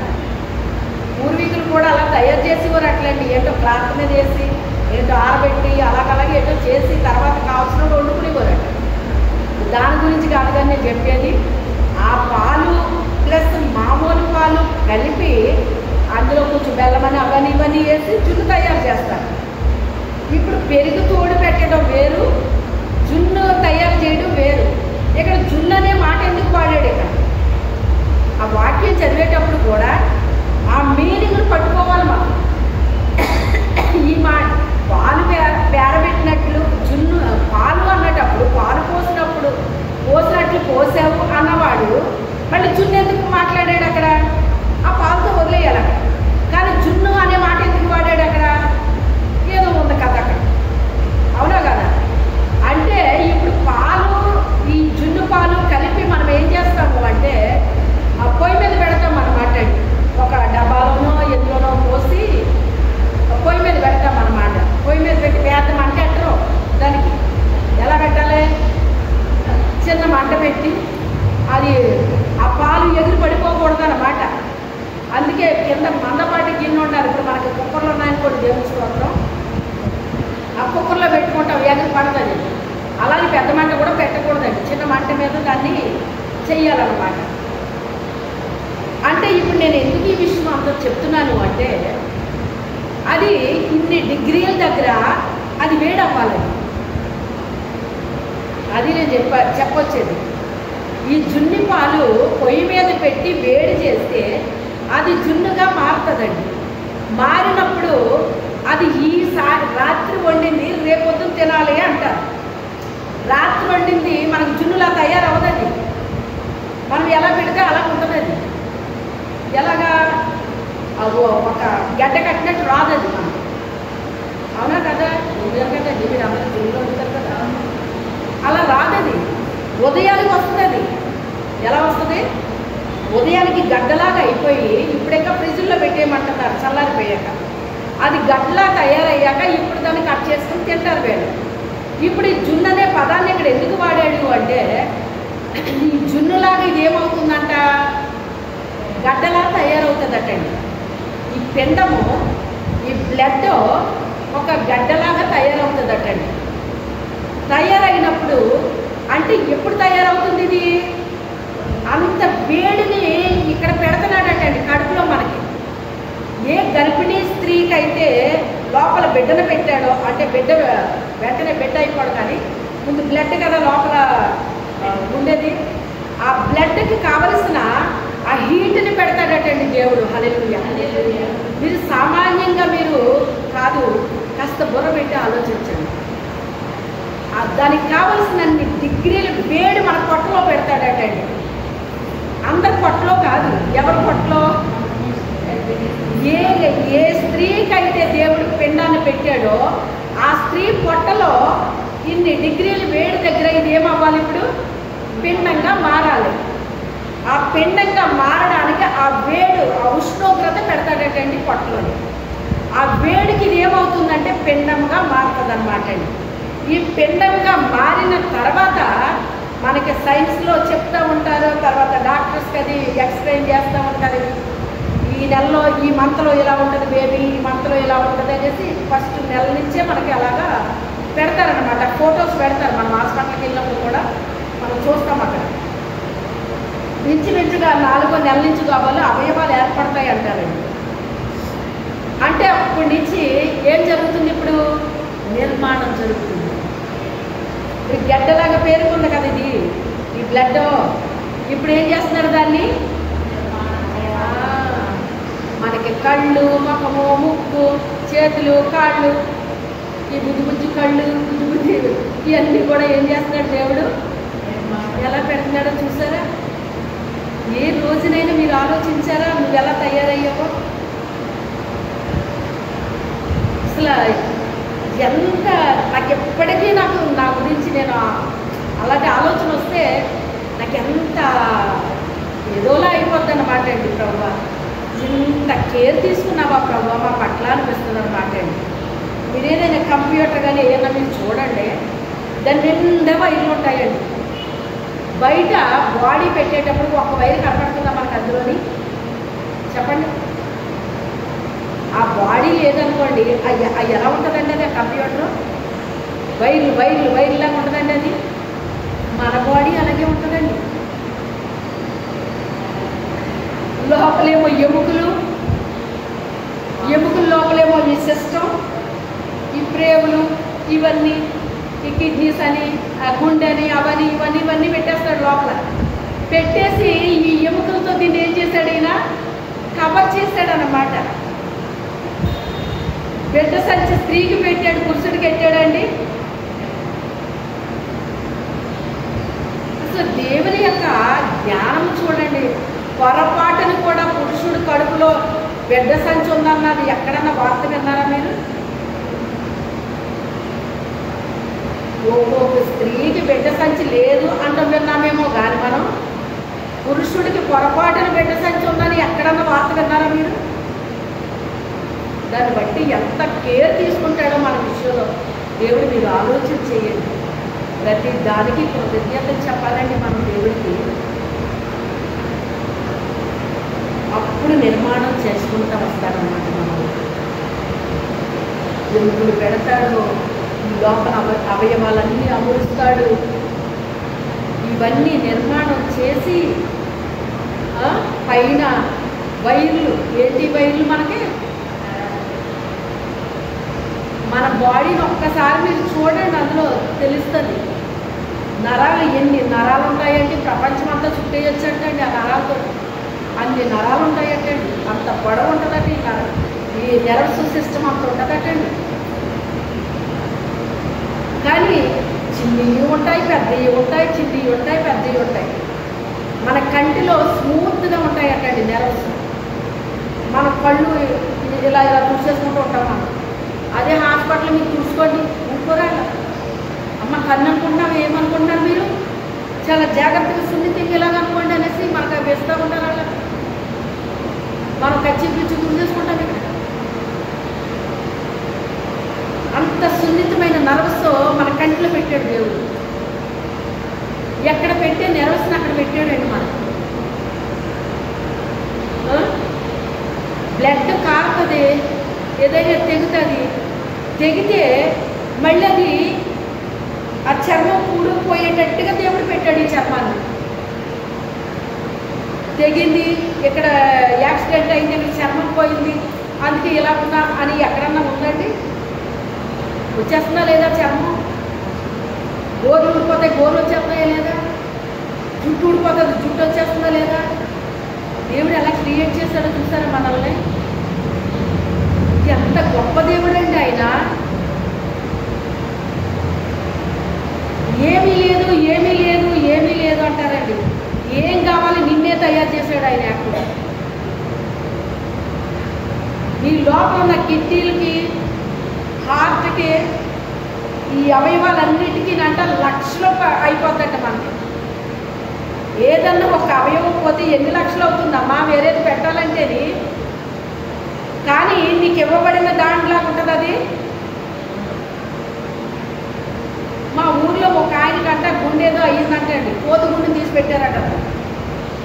A: పూర్వీకులు కూడా అలా తయారు చేసేవారు అట్లండి. ఏంటో క్లాత్ మీద వేసి ఏంటో ఆరబెట్టి అలాగే ఏంటో చేసి తర్వాత కావాల్సిన వండుకునేవారట. దాని గురించి కాదు కానీ నేను చెప్పేది, ఆ పాలు ప్లస్ మామూలు పాలు కలిపి అందులో కొంచెం బెల్లమని అవన్నీ ఇవన్నీ వేసి జున్ను తయారు చేస్తారు. ఇప్పుడు పెరుగు తోడు పెట్టడం వేరు, జున్ను తయారు చేయడం వేరు. ఇక్కడ జున్ను అనే మాట ఎందుకు వాడాడు? ఇక్కడ ఆ వాక్యం చదివేటప్పుడు కూడా ఆ మీనింగ్ను పట్టుకోవాలి మనం. ఈ మాట పాలు పేరబెట్టినట్లు జున్ను పాలు అన్నట్టు చెయ్యాలన్నమాట. అంటే ఇప్పుడు నేను ఎందుకు ఈ విషయం అంతా చెప్తున్నాను అంటే, అది ఇన్ని డిగ్రీల దగ్గర అది వేడవ్వాలని, అది నేను చెప్పొచ్చేది. ఈ జున్ని పాలు పొయ్యి మీద పెట్టి వేడి చేస్తే అది జున్నుగా మారుతుందండి. మారినప్పుడు అది ఈసారి రాత్రి వండింది రేపొద్దున తినాలి అంటారు. రాత్రి వండింది మనకు జున్నులా తయారవదండి. మనం ఎలా పెడితే అలా ఉంటుంది. అది ఎలాగా ఒక గడ్డ కట్టినట్టు రాదది మనం. అవునా కదా? ఎందుకంటే మీరు అందరూ జున్నులో ఉంటారు కదా, అలా రాదది. ఉదయానికి వస్తుంది. అది ఎలా వస్తుంది? ఉదయానికి గడ్డలాగా అయిపోయి ఇప్పుడెక్క ఫ్రిడ్జ్లో పెట్టేయమంటున్నారు చల్లారిపోయాక. అది గడ్డలా తయారయ్యాక ఇప్పుడు దాన్ని కట్ చేసుకుని తింటారు వీళ్ళు. ఇప్పుడు ఈ జున్ను అనే పదాన్ని ఇక్కడ ఎందుకు వాడాడు అంటే, ఈ జున్నులాగా ఇది ఏమవుతుందంట, గడ్డలా తయారవుతుందటండి. ఈ పిండము, ఈ బ్లడ్ ఒక గడ్డలాగా తయారవుతుందటండి. తయారైనప్పుడు అంటే ఎప్పుడు తయారవుతుంది ఇది? అంత వేడిని ఇక్కడ పెడుతున్నాడటండి కడుపులో. మనకి ఏ గర్భిణీ స్త్రీకి అయితే లోపల బిడ్డను పెట్టాడో, అంటే బిడ్డ వెంటనే బిడ్డ అయిపోడు కానీ ముందు బ్లడ్ కదా లోపల ఉండేది, ఆ బ్లడ్కి కావలసిన ఆ హీట్ని పెడతాడటండి దేవుడు. హల్లెలూయా. మీరు సామాన్యంగా మీరు కాదు, కాస్త బుర్ర పెట్టి ఆలోచించండి. దానికి కావలసిన డిగ్రీలు వేడి మన పొట్టలో పెడతాడటండి. అందరి పొట్టలో కాదు, ఎవరి పొట్టలో? ఏ స్త్రీకి అయితే దేవుడు పిండాన్ని పెట్టాడో ఆ స్త్రీ పొట్టలో ఇన్ని డిగ్రీలు వేడి దగ్గర ఇది ఏమవ్వాలి? ఇప్పుడు పిండంగా మారాలి. ఆ పిండంగా మారడానికి ఆ వేడు, ఆ ఉష్ణోగ్రత పెడతాడటండి పొట్టలోని. ఆ వేడికి ఇది ఏమవుతుందంటే పిండంగా మారుతుంది అన్నమాట అండి. ఈ పిండంగా మారిన తర్వాత మనకి సైన్స్లో చెప్తూ ఉంటారు, తర్వాత డాక్టర్స్కి అది ఎక్స్ప్లెయిన్ చేస్తూ ఉంటారు. ఈ నెలలో ఈ మంత్లో ఇలా ఉంటుంది బేబీ, ఈ మంత్లో ఇలా ఉంటుంది అనేసి ఫస్ట్ నెల నుంచే మనకి అలాగా పెడతారనమాట. ఫొటోస్ పెడతారు. మనం హాస్పిటల్కి వెళ్ళినప్పుడు కూడా మనం చూస్తాం. అక్కడ ఇంచుమించుగా 4వ నెల నుంచి కావాలి అవయవాలు ఏర్పడతాయి అంటారండి. అంటే అప్పటి నుంచి ఏం జరుగుతుంది? ఇప్పుడు నిర్మాణం జరుగుతుంది. ఈ గడ్డలాగా పేరుకుంది కదా ఇది, ఈ బ్లడ్. ఇప్పుడు ఏం చేస్తున్నారు దాన్ని? మనకి కళ్ళు, ముఖము, ముక్కు, చేతులు, కాళ్ళు, ఈ బుద్ధి బుద్ధి కళ్ళు, బుద్ధి బుద్ధి ఇవన్నీ కూడా ఏం చేస్తున్నాడు దేవుడు? ఎలా పెడుతున్నాడో చూసారా? ఏ రోజునైనా మీరు ఆలోచించారా నువ్వు ఎలా తయారయ్యావో? అసలు ఎంత నాకు ఎప్పటికీ నా గురించి నేను అలాంటి ఆలోచన వస్తే నాకు ఎంత ఏదోలా అయిపోద్ది అన్నమాట అండి. ప్రభువా, ఇంత కేర్ తీసుకున్నావా ప్రభువా మా పట్ల అనిపిస్తుంది అన్నమాట అండి. మీరు ఏదైనా కంప్యూటర్ కానీ ఏదైనా మీరు చూడండి, దాని నిండా వైర్లు ఉంటాయండి. బయట బాడీ పెట్టేటప్పుడు ఒక వైర్ కనపడుతుందా మనకు అందులోని? చెప్పండి. ఆ బాడీ లేదనుకోండి, అది ఎలా ఉంటుందండి? అది ఆ కంప్యూటర్ వైర్లాగా ఉంటుందండి. అది మన బాడీ అలాగే ఉంటుందండి. లోపలేమో ఎముకల లోపలేమో ఈ సిస్టమ్, ఈ ప్రేవులు, ఇవన్నీ, ఈ కిడ్నీస్ అని, ఆ గుండె అని, అవని ఇవన్నీ పెట్టేస్తాడు లోపల. పెట్టేసి ఈ ఎముకలతో దీన్ని ఏం చేశాడు? ఈయన కవర్ చేశాడు అన్నమాట. బిడ్డ సంచి స్త్రీకి పెట్టాడు, పురుషుడికి పెట్టాడండి. అసలు దేవుని యొక్క జ్ఞానం చూడండి. పొరపాటును కూడా పురుషుడు కడుపులో బిడ్డ సంచి ఉందన్నది ఎక్కడన్నా వార్త విన్నారా మీరు? ఒక్కొక్క స్త్రీకి బిడ్డ సంచి లేదు అంటాం విన్నామేమో కానీ మనం పురుషుడికి పొరపాటున బిడ్డ సంచి ఉందని ఎక్కడన్నా వార్త విన్నారా మీరు? దాన్ని బట్టి ఎంత కేర్ తీసుకుంటాడో మన విషయంలో దేవుడు. మీరు ఆలోచన చేయండి. ప్రతి దానికి కృతజ్ఞతలు చెప్పాలండి మనం దేవుడికి. అప్పుడు నిర్మాణం చేసుకుంటూ వస్తాడన్నమాట. మనం ఎముకలు పెడతాడు, లోపల అవయవాలన్నీ అమరుస్తాడు. ఇవన్నీ నిర్మాణం చేసి పైన వైర్లు, ఏంటి వైర్లు మనకి మన బాడీని ఒక్కసారి మీరు చూడండి, అందులో తెలుస్తుంది నరాలు ఎన్ని నరాలు ఉంటాయండి. ప్రపంచం అంతా చుట్టేయొచ్చంటండి ఆ నరాలతో. అన్ని నరాలు ఉంటాయటండి, అంత పొడవు ఉంటుందండి ఈ నెర్వస్ సిస్టమ్ అంత ఉంటుందటండి. కానీ చిన్నవి ఉంటాయి, పెద్దవి ఉంటాయి, చిన్నవి ఉంటాయి, పెద్దవి ఉంటాయి. మన కంటిలో స్మూత్గా ఉంటాయి అటండి నెర్వస్. మన కళ్ళు ఇలా ఇలా చూసేసుకుంటూ ఉంటాం మనం. అదే హాస్పిటల్ మీరు చూసుకోండి, ఉంటుకోరా అమ్మ కన్ను అనుకుంటున్నాం, ఏమనుకుంటున్నారు మీరు? చాలా జాగ్రత్తగా సున్నితంగా ఇలాగ అనుకోండి అనేసి మనకు అవి వేస్తూ ఉంటారు. అలా మనం కచ్చి పిచ్చి చూసేసుకుంటాం. ఇక్కడ అంత సున్నితమైన నర్వస్ మన కంటిలో పెట్టాడు దేవుడు. ఎక్కడ పెట్టే నెర్వస్ని అక్కడ పెట్టాడండి మనకు. బ్లడ్ కారుతుంది, ఏదైనా తెగుతుంది, తెగితే మళ్ళీ అది ఆ చర్మం కూడుకుపోయేటట్టుగా దేవుడు పెట్టాడు ఈ చర్మాన్ని. తెగింది, ఇక్కడ యాక్సిడెంట్ అయింది, ఇక్కడ చర్మం పోయింది, అందుకే ఇలా ఉన్నా అని ఎక్కడన్నా ఉందండి? వచ్చేస్తుందా లేదా చర్మం? గోరు ఊడిపోతే గోరు వచ్చేస్తున్నాయా లేదా? జుట్టు ఊడిపోతుంది, జుట్టు వచ్చేస్తుందా లేదా? దేవుడు ఎలా క్రియేట్ చేశాడో చూసారా మనల్ని? ఎంత గొప్ప దేవుడు అండి ఆయన. ఏమీ లేదు, ఏమీ లేదు, ఏమీ లేదు అంటారండి. ఏం కావాలి నిన్నే తయారు చేశాడు ఆయన. యాక్చువల్గా నీ లోపల ఉన్న కిడ్నీలకి, హార్ట్కి, ఈ అవయవాలన్నిటికీ అంట లక్షలు అయిపోద్దట మనకి. ఏదన్నా ఒక అవయవం పోతే ఎన్ని లక్షలు అవుతుందమ్మా వేరేది పెట్టాలంటేని. కానీ నీకు ఇవ్వబడిన దాంట్లో ఉంటుంది అది. మా ఊర్లో ఒక ఆయనకంట గుండెదో అయ్యిందంటే అండి, కోతి గుండెని తీసి పెట్టారట.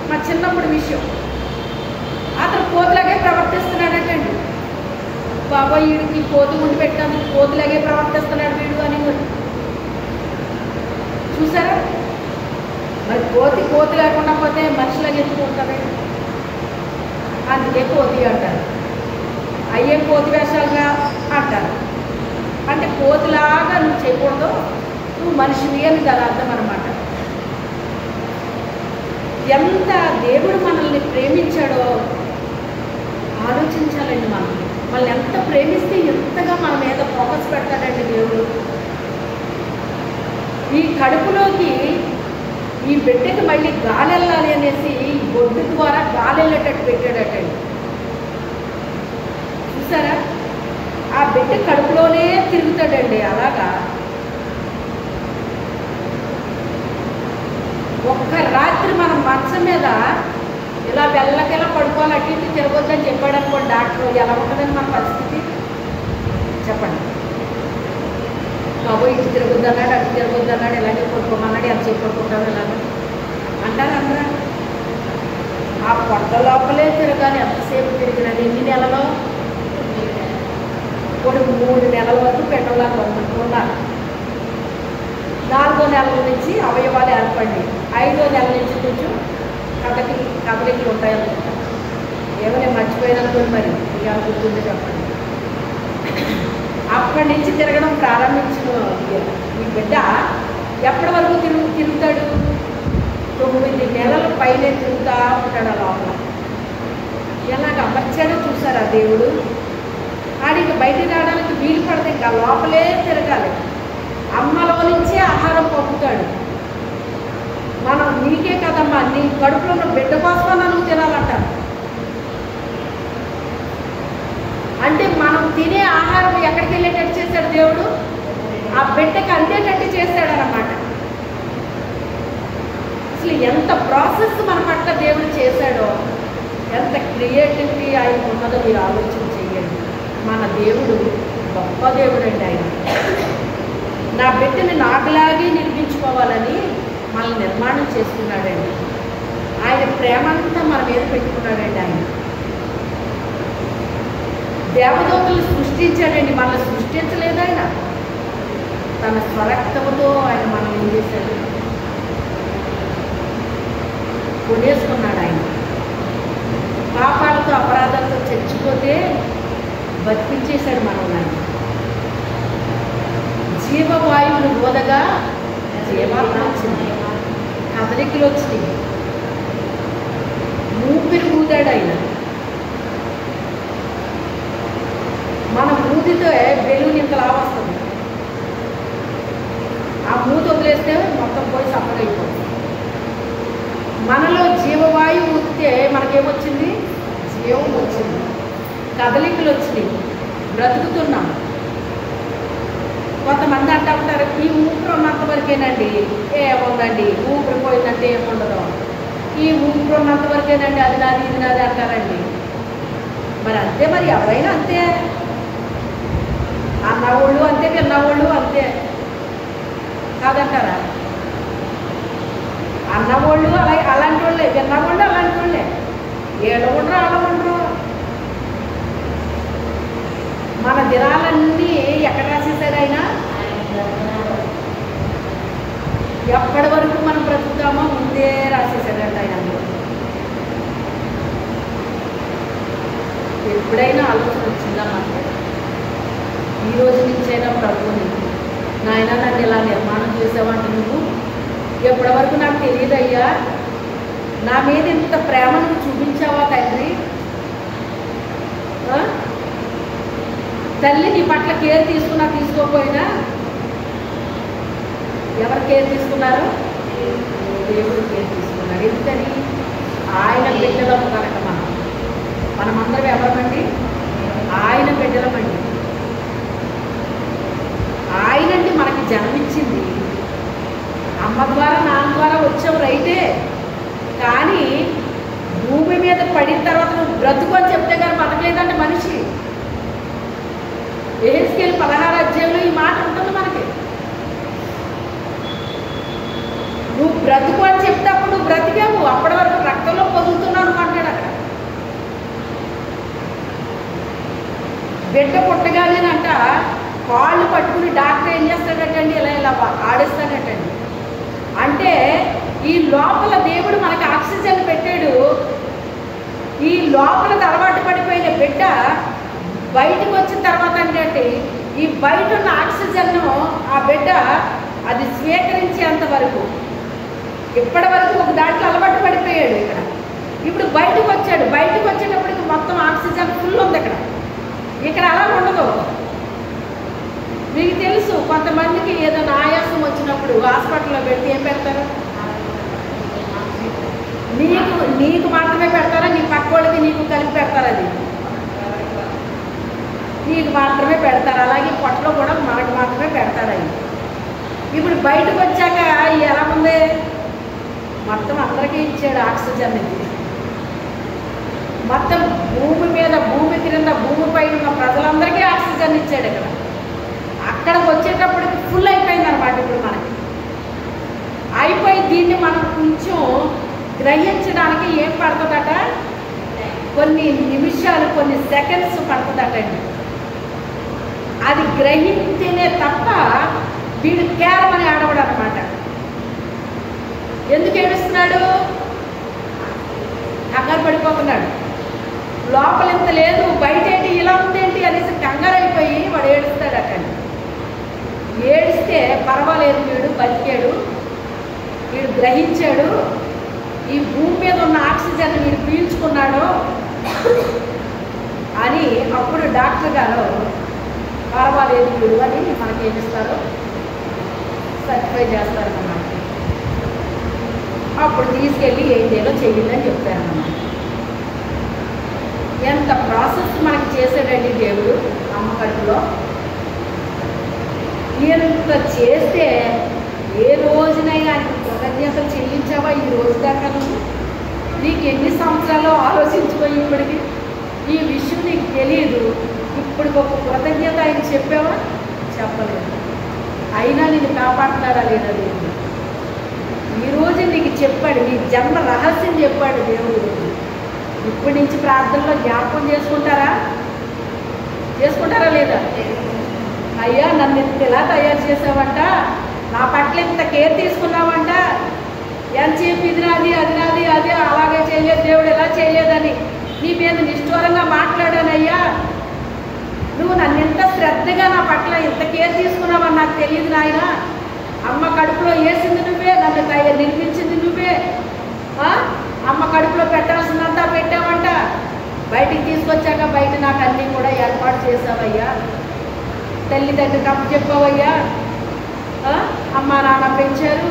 A: మా చిన్నప్పుడు విషయం. అతను కోతిలాగే ప్రవర్తిస్తున్నాడటండి. బాబా వీడికి కోతి గుండె పెట్టాను, కోతిలాగే ప్రవర్తిస్తున్నాడు వీడు అని. చూసారా? మరి కోతి లేకుండా పోతే మనిషిలాగా ఎందుకు ఉంటుంది? అందుకే కోతి అంటారు. అయ్యే కోతి వేషాలుగా అంటారు. అంటే కోతిలాగా నువ్వు చేయకూడదు, నువ్వు మనిషివి అని దాని అర్థం అనమాట. ఎంత దేవుడు మనల్ని ప్రేమించాడో ఆలోచించాలండి. మనల్ని ఎంత ప్రేమిస్తే ఎంతగా మన మీద ఫోకస్ పెడతాడండి దేవుడు. ఈ కడుపులోకి ఈ బిడ్డకి మళ్ళీ గాలి వెళ్ళాలి అనేసి ఈ బొడ్డు ద్వారా గాలి వెళ్ళేటట్టు పెట్టాడటండి. చూసారా? ఆ బిడ్డ కడుపులోనే తిరుగుతాడండి. అలాగా ఒక్క రాత్రి మనం మంచం మీద ఇలా వెళ్ళకెలా పడుకోవాలి, అటు ఇటు తిరగొద్దని చెప్పాడు అనుకోండి డాక్టర్, ఎలా ఉంటుందని మన పరిస్థితి చెప్పండి. బాబోయ్ ఇటు తిరగొద్దు అన్నాడు, అటు తిరగొద్దు అన్నాడు, ఇలాగే పడుకోమన్నాడు, ఎంత చెప్పి పడుకుంటాం ఇలాగ అంటారు అందరూ. ఆ పొట్ట లోపలే తిరగాలి. ఎంతసేపు తిరిగినది? ఎన్ని నెలలో? 3 నెలల వరకు పెట్టలాగా ఉన్నారు. 4వ నెలల నుంచి అవయవాలు ఏర్పడి 5వ నెల నుంచి కొంచెం కదలికలు ఉంటాయనుకుంటా. ఏమైనా మర్చిపోయినప్పుడు మరి ఇలా గుర్తుంది చెప్పండి. అక్కడి నుంచి తిరగడం ప్రారంభించిన ఈ బిడ్డ ఎప్పటి వరకు తిరుగుతాడు? 9 నెలల పైనే తిరుగుతూ ఉంటాడు లోపల. ఎలాగ అమర్చాడో చూసారా దేవుడు. ఆడికి బయటికి రావడానికి వీలు పడితే ఇంకా లోపలే తిరగాలి. అమ్మలో నుంచే ఆహారం పంపుతాడు. మనం నీకే కదమ్మా, నీ కడుపులో ఉన్న బిడ్డ కోసమన్నా నువ్వు తినాలంటారు. అంటే మనం తినే ఆహారం ఎక్కడికి వెళ్ళేటట్టు చేశాడు దేవుడు? ఆ బిడ్డకి అందేటట్టు చేశాడనమాట. అసలు ఎంత ప్రాసెస్ మన పట్ల దేవుడు చేశాడో, ఎంత క్రియేటివిటీ ఆయన ఉన్నదో మీరు ఆలోచన చేయండి. మన దేవుడు గొప్ప దేవుడు అండి. ఆయన నా బిడ్డని నాకులాగే నిర్మించుకోవాలని మనల్ని నిర్మాణం చేసుకున్నాడండి. ఆయన ప్రేమంతా మన మీద పెట్టుకున్నాడండి. ఆయన దేవదూతలు సృష్టించాడండి, మనల్ని సృష్టించలేదు. ఆయన తన స్వరక్తముతో ఆయన మనల్ని ఏం చేశాడు? జీవాత్మ వచ్చింది, కదలికలు వచ్చినాయి, ఊపిరి ఊదాడు ఆయన. మన ఊదితో బెలూన్ ఇంత లావస్తుంది, ఆ మూత వదిలేస్తే మొత్తం పోయి సప్పగైపోతుంది. మనలో జీవవాయువు ఊదితే మనకేమొచ్చింది? జీవం వచ్చింది, కదలికలు వచ్చినాయి, బ్రతుకుతున్నాం. కొంతమంది అంటూ ఉంటారు, ఈ ఊపిరి ఉన్నంత వరకేనండి, ఏముందండి, ఊపిరి పోయిందంటే ఏముండదు, ఈ ఊపిరి ఉన్నంత వరకేనండి, అది నాది ఇది నాది అంటారండి. మరి అంతే, మరి ఎవరైనా అంతే, అన్నవాళ్ళు అంతే, విన్నవాళ్ళు అంతే కాదంటారా? అన్నవాళ్ళు అలాంటి వాళ్ళే, విన్నవాళ్ళు అలాంటి వాళ్ళే, ఏళ్ళ ఉండరు అలా ఉండరు. మన దినాలన్నీ ఎక్కడ రాసేసారు ఆయన? ఎప్పటి వరకు మనం బ్రతుకుతామో ముందే రాసేసాడంట ఆయన. ఎప్పుడైనా ఆలోచన వచ్చిందా మనకు? ఈ రోజు నుంచైనా ప్రభువుని, నాయన నన్ను ఇలా నిర్మాణం చేసావంటే నువ్వు ఎప్పటి వరకు నాకు తెలియదయ్యా, నా మీద ఇంత ప్రేమ నువ్వు చూపించావా తండ్రి? తల్లి నీ పట్ల కేర్ తీసుకున్నా తీసుకోకపోయినా ఎవరు కేర్ తీసుకున్నారు? దేవుడు కేర్ తీసుకున్నాడు. ఎందుకని? ఆయన బిడ్డలము కనుక మనమందరం ఎవరమండి? ఆయన బిడ్డలమండి. ఆయనండి మనకి జన్మించింది. అమ్మ ద్వారా నాన్న ద్వారా వచ్చావు రైతే, కానీ భూమి మీద పడిన తర్వాత నువ్వు బ్రతుకు అని చెప్తే కానీ బతకలేదంటే మనిషి. ఎహెజ్కేలు 16వ అధ్యాయంలో ఈ మాట ఉంటుంది మనకి. నువ్వు బ్రతుకు అని చెప్తే అప్పుడు నువ్వు బ్రతికావు, అప్పటి వరకు రక్తంలో పొదుగుతున్నాను అంటాడు అక్కడ. బిడ్డ పుట్టగానేనంట కాళ్ళు పట్టుకుని డాక్టర్ ఏం చేస్తాడటండి? ఇలా ఇలా ఆడిస్తాడటండి. అంటే ఈ లోపల దేవుడు మనకి ఆక్సిజన్ పెట్టాడు. ఈ లోపలది అలవాటు పడిపోయిన బిడ్డ బయటకు వచ్చిన తర్వాత అంటే ఈ బయట ఉన్న ఆక్సిజన్ను ఆ బిడ్డ అది స్వీకరించేంత వరకు, ఇప్పటి వరకు ఒక దాంట్లో అలవాటు పడిపోయాడు. ఇప్పుడు బయటకు వచ్చాడు, బయటకు వచ్చేటప్పటికి మొత్తం ఆక్సిజన్ ఫుల్ ఉంది. ఇక్కడ అలా ఉండదు. మీకు తెలుసు, కొంతమందికి ఏదైనా ఆయాసం వచ్చినప్పుడు హాస్పిటల్లో పెడితే ఏం పెడతారు? నీకు మాత్రమే పెడతారా? నీ పక్కోడికి నీకు కలిపి పెడతారు? అది నీకు మాత్రమే పెడతారు. అలాగే పొట్టలో కూడా మనకు మాత్రమే పెడతారు. అది ఇప్పుడు బయటకు వచ్చాక ఎలా ఉంది? మొత్తం అందరికీ ఇచ్చాడు ఆక్సిజన్. ఇది మొత్తం భూమి మీద, భూమి క్రింద, భూమి పైన ఉన్న ప్రజలందరికీ ఆక్సిజన్ ఇచ్చాడు. అక్కడికి వచ్చేటప్పటికి ఫుల్ అయిపోయింది అనమాట. ఇప్పుడు మనకి అయిపోయి దీన్ని మనం కొంచెం గ్రహించడానికి ఏం పడుతుందట? కొన్ని నిమిషాలు, కొన్ని సెకండ్స్ పడుతుందటండి. అది గ్రహించేనే తప్ప వీడు కేవలం ఆడవడు అనమాట. ఎందుకు ఏడుస్తున్నాడు? కంగారు పడిపోతున్నాడు. లోపల ఇంత లేదు, బయట ఏంటి ఇలా ఉందేంటి అనేసి కంగారు అయిపోయి వాడు ఏడుస్తాడటండి. ఏడిస్తే పర్వాలేదు, వీడు బతికాడు, వీడు గ్రహించాడు, ఈ భూమి మీద ఉన్న ఆక్సిజన్ వీడు పీల్చుకున్నాడు అని అప్పుడు డాక్టర్ గారు పర్వాలేదు వీడు అని మనకేమిస్తారు? సర్టిఫై చేస్తారన్నమాట. అప్పుడు తీసుకెళ్ళి ఏం చేయాలో చెయ్యిందని చెప్తారన్నమాట. ఎంత ప్రాసెస్ మనకి చేసాడండి దేవుడు అమ్మ కడుపులో. ఎంత చేస్తే ఏ రోజునైనా కృతజ్ఞతలు చెల్లించావా? ఈ రోజు దాకా నీకు ఎన్ని సంవత్సరాలు ఆలోచించుకోయి ఇప్పటికి ఈ విషయం నీకు తెలియదు. ఇప్పుడు ఒక కృతజ్ఞత ఆయన చెప్పావా? చెప్పలేదు. అయినా నేను కాపాడుతున్నాడా లేదా దేవుడు? ఈరోజు నీకు చెప్పాడు, నీ జన్మ రహస్యం చెప్పాడు దేవుడు. ఇప్పటి నుంచి ప్రార్థనలో జ్ఞాపకం చేసుకుంటారా లేదా? అయ్యా నన్ను ఇంత ఎలా తయారు చేసావంట, నా పట్ల ఇంత కేర్ తీసుకున్నావంట, ఎంతసేపు ఇది నాది అది నాది అదే అలాగే చేయలేదు దేవుడు, ఎలా చేయలేదని నీ మీద నిష్ఠూరంగా మాట్లాడానయ్యా. నువ్వు నన్ను ఇంత శ్రద్ధగా నా పట్ల ఇంత కేర్ తీసుకున్నావని నాకు తెలియదు నాయన. అమ్మ కడుపులో వేసింది నువ్వే, నన్ను నిర్మించింది నువ్వే. అమ్మ కడుపులో పెట్టాల్సిందంతా పెట్టావంట. బయటికి తీసుకొచ్చాక బయట నాకు అన్నీ కూడా ఏర్పాటు చేసావయ్యా. తల్లిదండ్రులకు అప్పు చెప్పావయ్యా. అమ్మ నాన్న పెంచారు,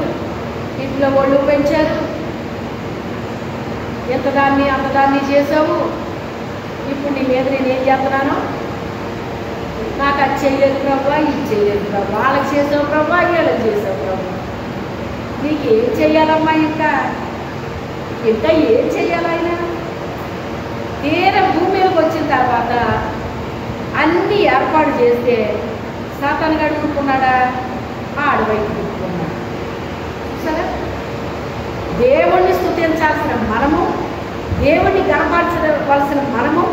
A: ఇంట్లో ఒళ్ళు పెంచారు, ఎంతదాన్ని అంతదాన్ని చేసావు. ఇప్పుడు నీ మీద నేనేం చేస్తున్నాను? నాకు అది చేయలేదు ప్రభా, ఇది చేయలేదు ప్రభా, వాళ్ళకి చేసావు ప్రభా, వీళ్ళకి చేసావు ప్రభా. నీకేం చెయ్యాలమ్మా? ఇంకా ఏం చెయ్యాలైనా? తీరా భూమి మీదకి వచ్చిన తర్వాత అన్నీ ఏర్పాటు చేస్తే సాతాను గడు ఊరుకున్నాడా? ఆడవైపు ఊరుకున్నాడు. సరే, దేవుణ్ణి స్తుతించాల్సిన మనము, దేవుణ్ణి గణపరచవలసిన మనము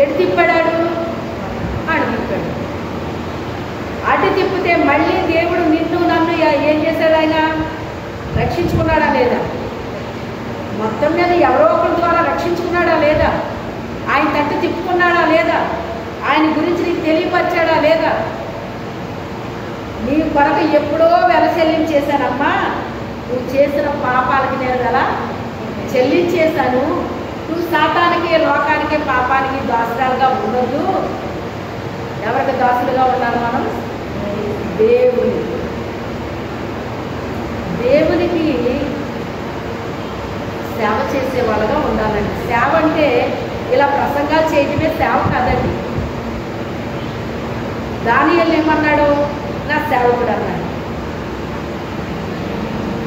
A: ఎటు తిప్పాడు? ఆడు తిప్పాడు. అటు తిప్పితే మళ్ళీ దేవుడు నిన్ను నన్ను ఏం చేశాడు? ఆయన రక్షించుకున్నాడా లేదా? మొత్తం మీద ఎవరో ఒకరి ద్వారా రక్షించుకున్నాడా లేదా? ఆయన తట్టు తిప్పుకున్నాడా లేదా? ఆయన గురించి నీకు తెలియపరిచాడా లేదా? నీ కొరకు ఎప్పుడో చెల్లించేశానమ్మా. నువ్వు చేసిన పాపాలకి నేను గల చెల్లించేశాను. నువ్వు సాతానికి, లోకానికి, పాపానికి దాసురాలుగా ఉండొద్దు. ఎవరికి దాసులుగా ఉండాలి మనం? దేవునికి సేవ చేసే వాళ్ళగా ఉండాలండి. సేవ అంటే ఇలా ప్రసంగాలు చేయటమే సేవ కాదండి. దానియేలు ఏమన్నాడు? నా సేవకుడు అన్నాడు.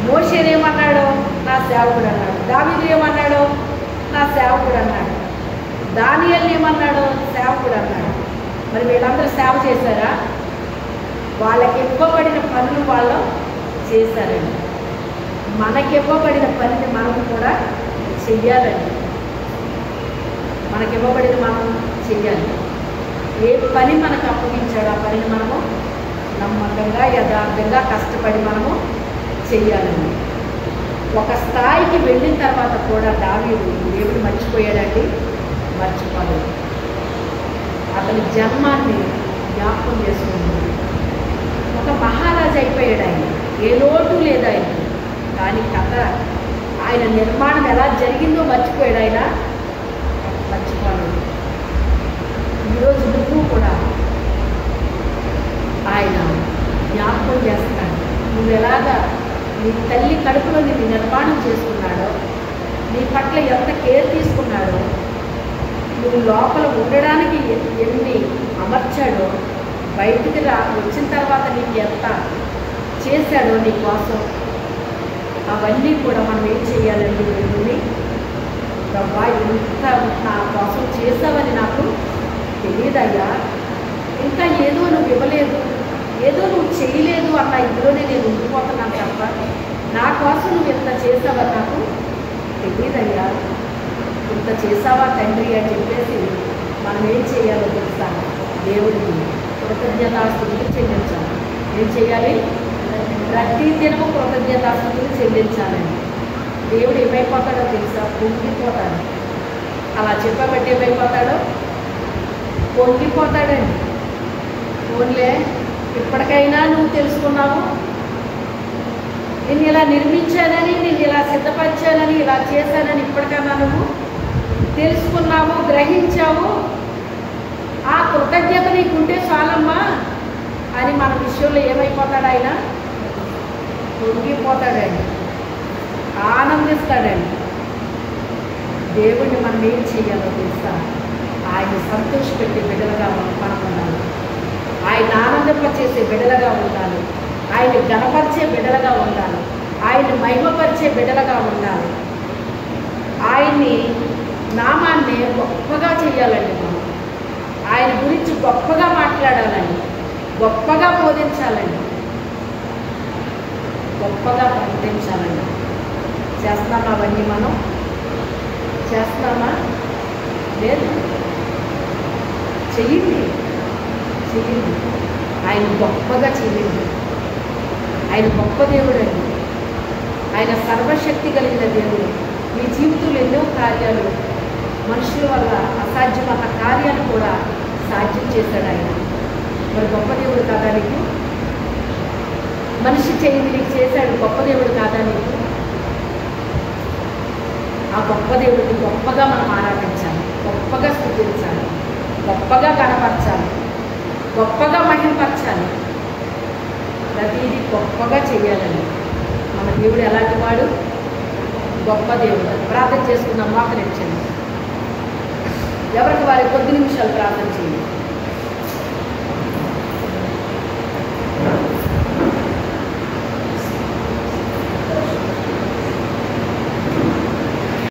A: మోషే ఏమన్నాడు? నా సేవకుడు అన్నాడు. దావీదు ఏమన్నాడు? నా సేవకుడు అన్నాడు. దానియేలు ఏమన్నాడు? సేవకుడు అన్నాడు. మరి వీళ్ళందరూ సేవ చేశారా? వాళ్ళకి ఇవ్వబడిన పనులు వాళ్ళు చేశారండి. మనకి ఇవ్వబడిన పనిని మనము కూడా చెయ్యాలండి. మనకి ఇవ్వబడిన మనం చెయ్యాలి. ఏ పని మనకు అప్పగించాడో ఆ పనిని మనము నమ్మకంగా, యథార్థంగా కష్టపడి మనము చెయ్యాలండి. ఒక స్థాయికి వెళ్ళిన తర్వాత కూడా దావీదు దేవుడు మర్చిపోయాడండి? మర్చిపోలేదు. అతని జన్మాన్ని జ్ఞాపకం చేసుకుంటున్నాడు. ఒక మహారాజు అయిపోయాడు ఆయన. ఏ లోటు లేదు ఆయన. కానీ కథ, ఆయన నిర్మాణం ఎలా జరిగిందో మర్చిపోయాడు ఆయన. మర్చిపోలేదు. ఈరోజు నువ్వు కూడా ఆయన జ్ఞాపకం చేస్తాడు. నువ్వు ఎలాగా నీ తల్లి కడుపులో నిన్ను నిర్మాణం చేసుకున్నాడో, నీ పట్ల ఎంత కేర్ తీసుకున్నాడో, నువ్వు లోపల ఉండడానికి ఎన్ని అమర్చాడో, బయటికి వచ్చిన తర్వాత నీకు ఎంత చేశాడో నీ కోసం, అవన్నీ కూడా మనం ఏం చేయాలండి? దేవుని ప్రభా, ఇంత నా కోసం చేసావని నాకు తెలియదయ్యా. ఇంకా ఏదో నువ్వు ఇవ్వలేదు, ఏదో నువ్వు చేయలేదు అన్న ఇందులోనే నేను ఉండిపోతున్నాను తప్ప నా కోసం నువ్వు ఇంత చేసావని నాకు తెలియదయ్యా. ఇంత చేసావా తండ్రి అని చెప్పేసి మనం ఏం చేయాలో తెలుసా? దేవుడికి కృతజ్ఞతాస్తుతులు చెల్లించాలి. ఏం చేయాలి? ప్రతి దినము కృతజ్ఞతాస్తుతులు చెల్లించాలండి. దేవుడు ఏమైపోతాడో తెలుసా? పొంగిపోతాడు. అలా చెప్పబట్టి ఏమైపోతాడో? పొంగిపోతాడండి. ఓన్లే ఇప్పటికైనా నువ్వు తెలుసుకున్నావు, నేను ఇలా నిర్మించానని, నేను ఇలా సిద్ధపరిచానని, ఇలా చేశానని ఇప్పటికైనా నువ్వు తెలుసుకున్నావు, గ్రహించావు. ఆ కృతజ్ఞత నీకుంటే చాలమ్మా అని మన విషయంలో ఏమైపోతాడు? ఆయన పొంగిపోతాడండి, ఆనందిస్తాడండి. దేవుడిని మనం ఏం చేయాలో తెలుసా? ఆయన సంతోషపెట్టే బిడ్డలుగా మనం ఉండాలి. ఆయన ఆనందింపచేసే బిడ్డలుగా ఉండాలి. ఆయన గణపరిచే బిడ్డలుగా ఉండాలి. ఆయన మహిమపరిచే బిడ్డలుగా ఉండాలి. ఆయన్ని నామాన్ని గొప్పగా చేయాలండి. మనం ఆయన గురించి గొప్పగా మాట్లాడాలండి, గొప్పగా బోధించాలండి, గొప్పగా ప్రకటించాలండి. చేస్తున్నామా? అవన్నీ మనం చేస్తున్నామా? లేదు. చెయ్యండి, చెయ్యండి. ఆయన గొప్పగా చెయ్యండి. ఆయన గొప్ప దేవుడు అండి. ఆయన సర్వశక్తి కలిగిన దేవుడు. మీ జీవితంలో ఎన్నో కార్యాలు, మనుషుల వల్ల అసాధ్యమైన కార్యాలు కూడా సాధ్యం చేశాడు ఆయన. మరి గొప్ప దేవుడు కదా నీకు? మనిషి చేయింది నీకు చేశాడు, గొప్ప దేవుడు కాదా నీకు? ఆ గొప్ప దేవుడిని గొప్పగా మనం ఆరాధించాలి, గొప్పగా స్తుతించాలి, గొప్పగా కనపరచాలి, గొప్పగా మహిమపరచాలి. ప్రతిదీ గొప్పగా చేయాలని. మన దేవుడు ఎలాంటి వాడు? గొప్ప దేవుడు. ప్రార్థన చేసుకుందాం, మోకరించండి. ఎవరికి వారి కొద్ది నిమిషాలు ప్రార్థన చేయండి.